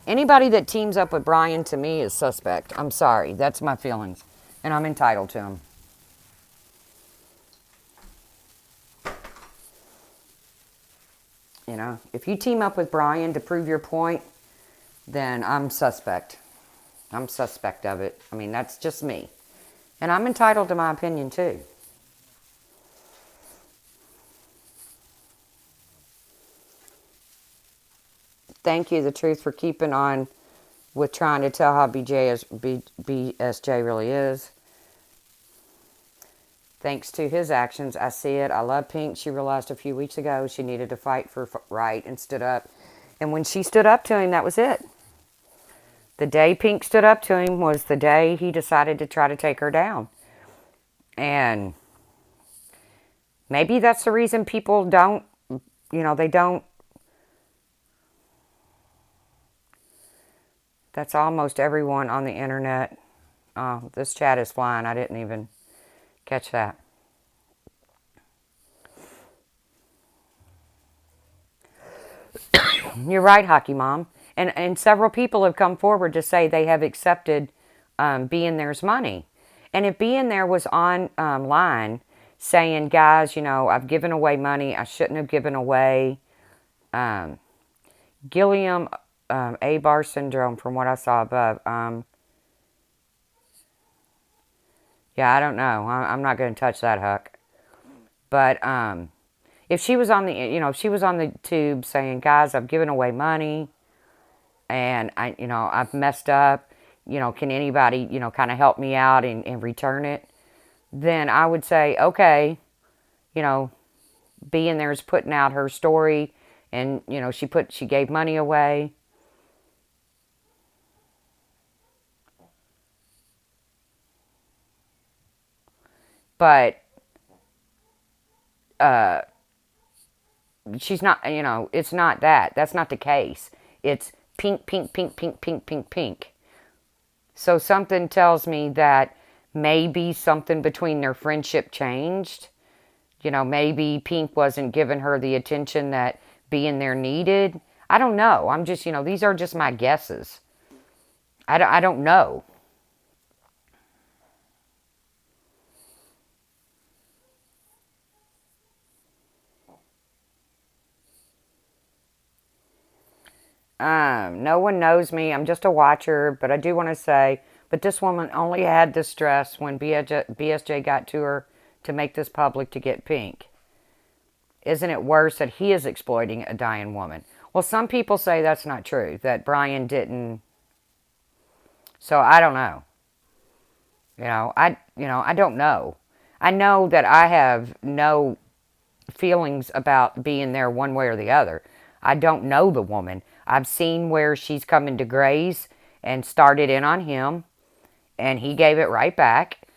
Anybody that teams up with Brian to me is suspect. I'm sorry. That's my feelings. And I'm entitled to them. If you team up with Brian to prove your point, then I'm suspect. I'm suspect of it. That's just me. And I'm entitled to my opinion too. Thank you, The Truth, for keeping on with trying to tell how BSJ really is. Thanks to his actions, I see it. I love Pink. She realized a few weeks ago she needed to fight for right and stood up. And when she stood up to him, that was it. The day Pink stood up to him was the day he decided to try to take her down. And maybe that's the reason people don't, they don't. That's almost everyone on the internet. Oh, this chat is flying. I didn't even catch that. You're right, Hockey Mom. And several people have come forward to say they have accepted Being There's money. And if Being There was on line saying, guys, I've given away money I shouldn't have given away. Guillain Barre syndrome, from what I saw above. Yeah, I don't know. I'm not going to touch that, Huck. But if she was on the, if she was on the tube saying, guys, I've given away money and I've messed up, can anybody, kind of help me out and return it? Then I would say, okay, Being There's putting out her story and, she gave money away. But she's not, it's not that. That's not the case. It's pink, pink, pink, pink, pink, pink, pink. So something tells me that maybe something between their friendship changed. Maybe Pink wasn't giving her the attention that being there needed. I don't know. I'm just, these are just my guesses. I don't know. No one knows me. I'm just a watcher, but I do want to say, but this woman only had the stress when BSJ got to her to make this public to get Pink. Isn't it worse that he is exploiting a dying woman? Well, some people say that's not true, that Brian didn't. So I don't know. I don't know. I know that I have no feelings about being there one way or the other. I don't know the woman. I've seen where she's come into Gray's and started in on him, and he gave it right back.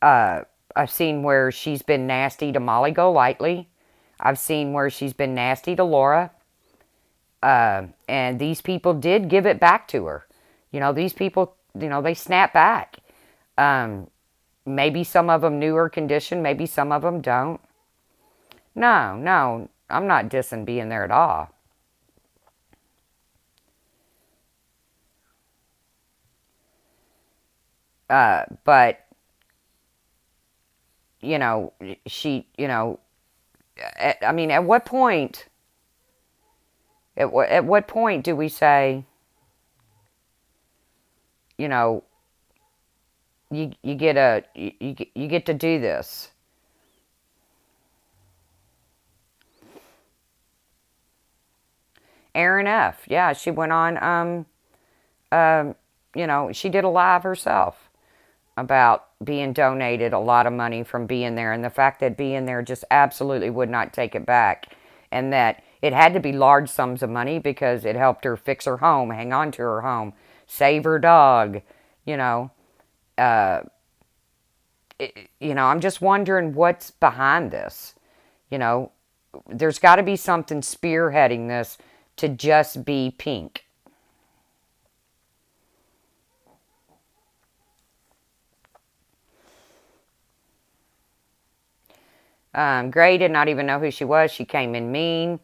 I've seen where she's been nasty to Molly Golightly. I've seen where she's been nasty to Laura. And these people did give it back to her. These people, they snap back. Maybe some of them knew her condition. Maybe some of them don't. No, no, I'm not dissing being there at all. But, you know, she, I mean, at what point do we say, you know, you get you get to do this? Aaron F. Yeah, she went on. She did a live herself about being donated a lot of money from being there, and the fact that being there just absolutely would not take it back, and that it had to be large sums of money because it helped her fix her home, hang on to her home, save her dog. You know, uh, I'm just wondering what's behind this. You know, there's got to be something spearheading this to just be Pink. Gray did not even know who she was. She came in mean.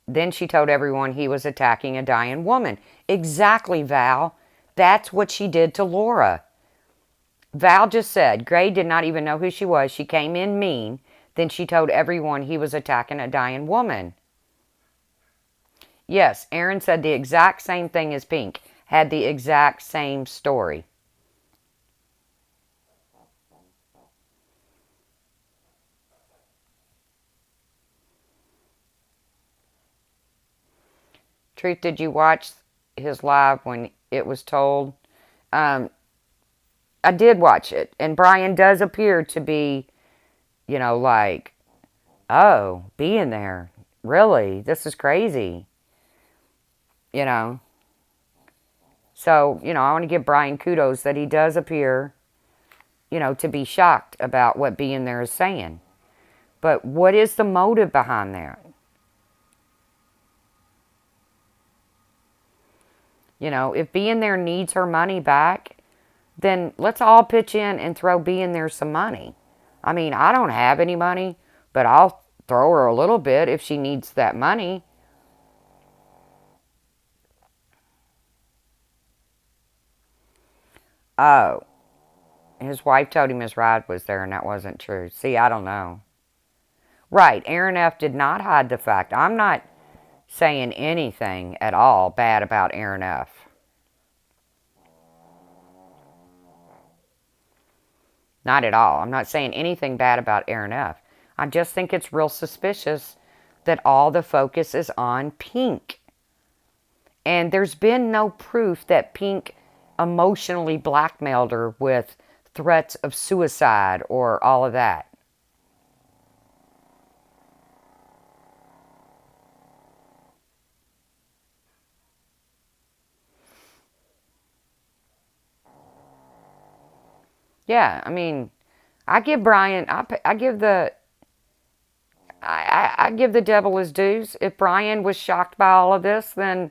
Then she told everyone he was attacking a dying woman. Exactly, Val. That's what she did to Laura. Val just said Gray did not even know who she was. She came in mean. Then she told everyone he was attacking a dying woman. Yes, Aaron said the exact same thing as Pink. Had the exact same story. Truth, did you watch his live when it was told? Um, I did watch it, and Brian does appear to be, like, oh, being there. Really? This is crazy. You know? So, I want to give Brian kudos that he does appear, to be shocked about what being there is saying. But what is the motive behind that? If being there needs her money back, then let's all pitch in and throw being there some money. I mean, I don't have any money, but I'll throw her a little bit if she needs that money. Oh, his wife told him his ride was there, and that wasn't true. See, I don't know. Right, Aaron F. did not hide the fact. I'm not saying anything at all bad about Aaron F. Not at all. I'm not saying anything bad about Aaron F. I just think it's real suspicious that all the focus is on Pink. And there's been no proof that Pink emotionally blackmailed her with threats of suicide or all of that. Yeah, I mean, I give Brian, I give the, I give the devil his dues. If Brian was shocked by all of this, then,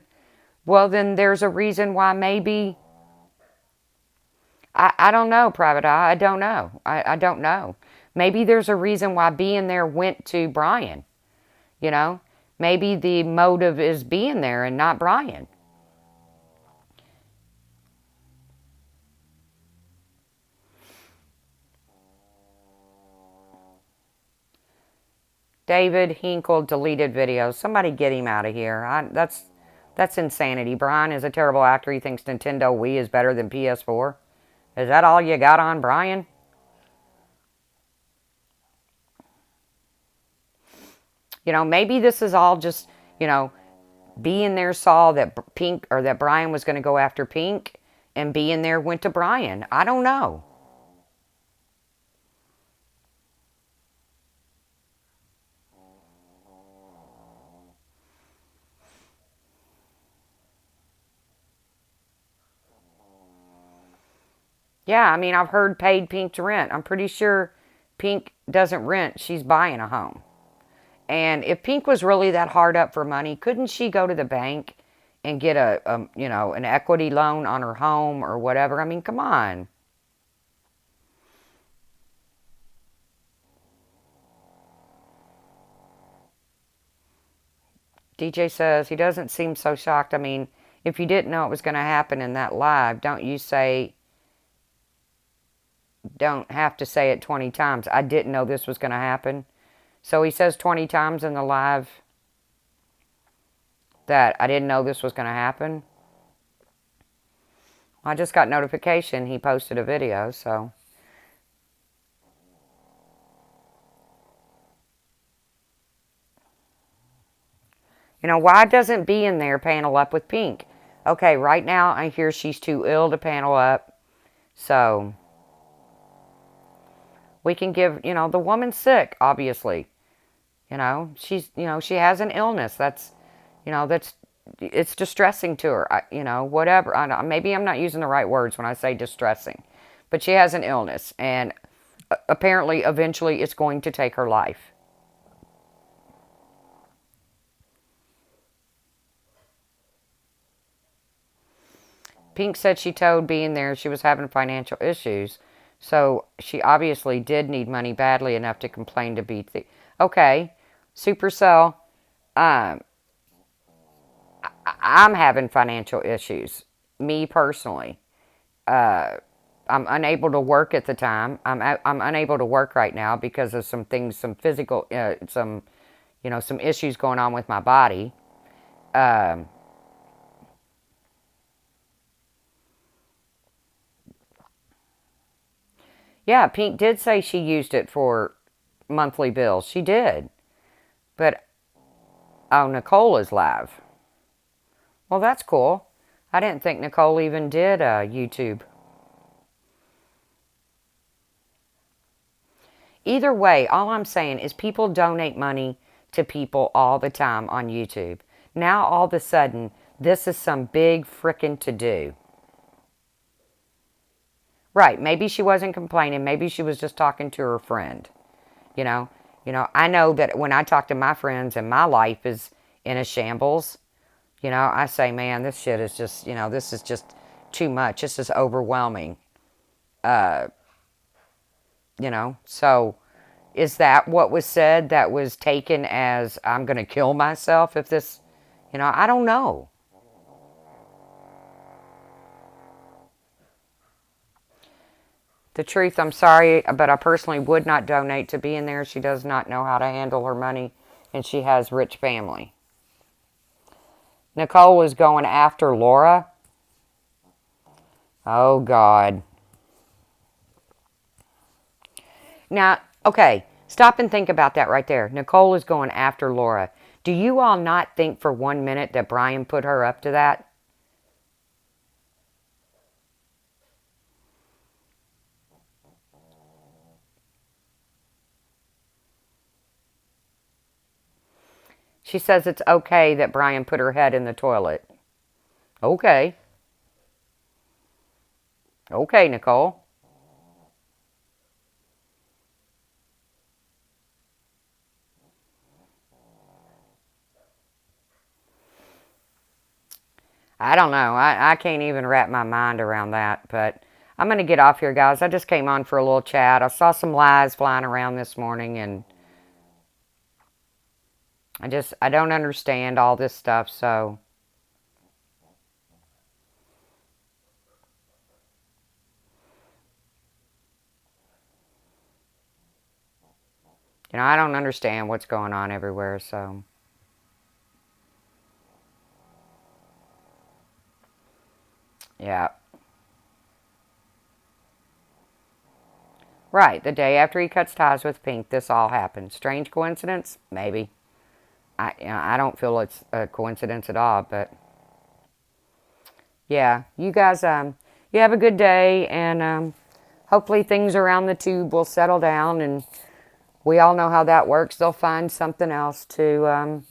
well, then there's a reason why maybe, I don't know, Private Eye. I don't know. I don't know. Maybe there's a reason why being there went to Brian, you know? Maybe the motive is being there and not Brian. David Hinkle deleted videos. Somebody get him out of here. That's insanity. Brian is a terrible actor. He thinks Nintendo Wii is better than PS4. Is that all you got on Brian? You know, maybe this is all just, you know, being there saw that Pink or that Brian was going to go after Pink, and being there went to Brian. I don't know. Yeah, I mean, I've heard paid Pink to rent. I'm pretty sure Pink doesn't rent. She's buying a home. And if Pink was really that hard up for money, couldn't she go to the bank and get you know, an equity loan on her home or whatever? I mean, come on. DJ says he doesn't seem so shocked. I mean, if you didn't know it was going to happen in that live, don't have to say it 20 times. I didn't know this was going to happen. So he says 20 times in the live that I didn't know this was going to happen. I just got notification he posted a video, so. You know, why doesn't being there panel up with Pink? Okay, right now I hear she's too ill to panel up. So, we can give, you know, the woman's sick, obviously. You know, she has an illness. You know, it's distressing to her. You know, whatever. Maybe I'm not using the right words when I say distressing. But she has an illness, and apparently, eventually, it's going to take her life. Pink said she told being there she was having financial issues. So she obviously did need money badly enough to complain to BT. Okay, Supercell, um, I'm having financial issues. Me personally. I'm unable to work at the time. I'm unable to work right now because of some things, some physical, you know, some issues going on with my body. Um, yeah, Pink did say she used it for monthly bills. She did. But, oh, Nicole is live. Well, that's cool. I didn't think Nicole even did YouTube. Either way, all I'm saying is people donate money to people all the time on YouTube. Now, all of a sudden, this is some big frickin' to do. Right, maybe she wasn't complaining. Maybe she was just talking to her friend. You know, I know that when I talk to my friends and my life is in a shambles, you know, I say, man, this shit is just, you know, this is just too much. This is overwhelming. Uh, you know, so is that what was said that was taken as I'm going to kill myself if this, you know, I don't know. The truth, I'm sorry, but I personally would not donate to being there. She does not know how to handle her money, and she has rich family. Nicole was going after Laura. Oh, God. Now, okay, stop and think about that right there. Nicole is going after Laura. Do you all not think for 1 minute that Brian put her up to that? She says it's okay that Brian put her head in the toilet. Okay. Okay, Nicole. I don't know. I can't even wrap my mind around that. But I'm going to get off here, guys. I just came on for a little chat. I saw some lies flying around this morning, and I don't understand all this stuff. So, I don't understand what's going on everywhere. So, yeah. Right. The day after he cuts ties with Pink, this all happened. Strange coincidence? Maybe. I don't feel it's a coincidence at all, but yeah, you guys, you have a good day, and hopefully things around the tube will settle down, and we all know how that works. They'll find something else to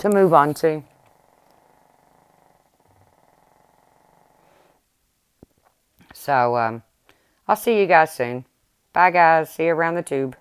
move on to. So I'll see you guys soon. Bye, guys. See you around the tube.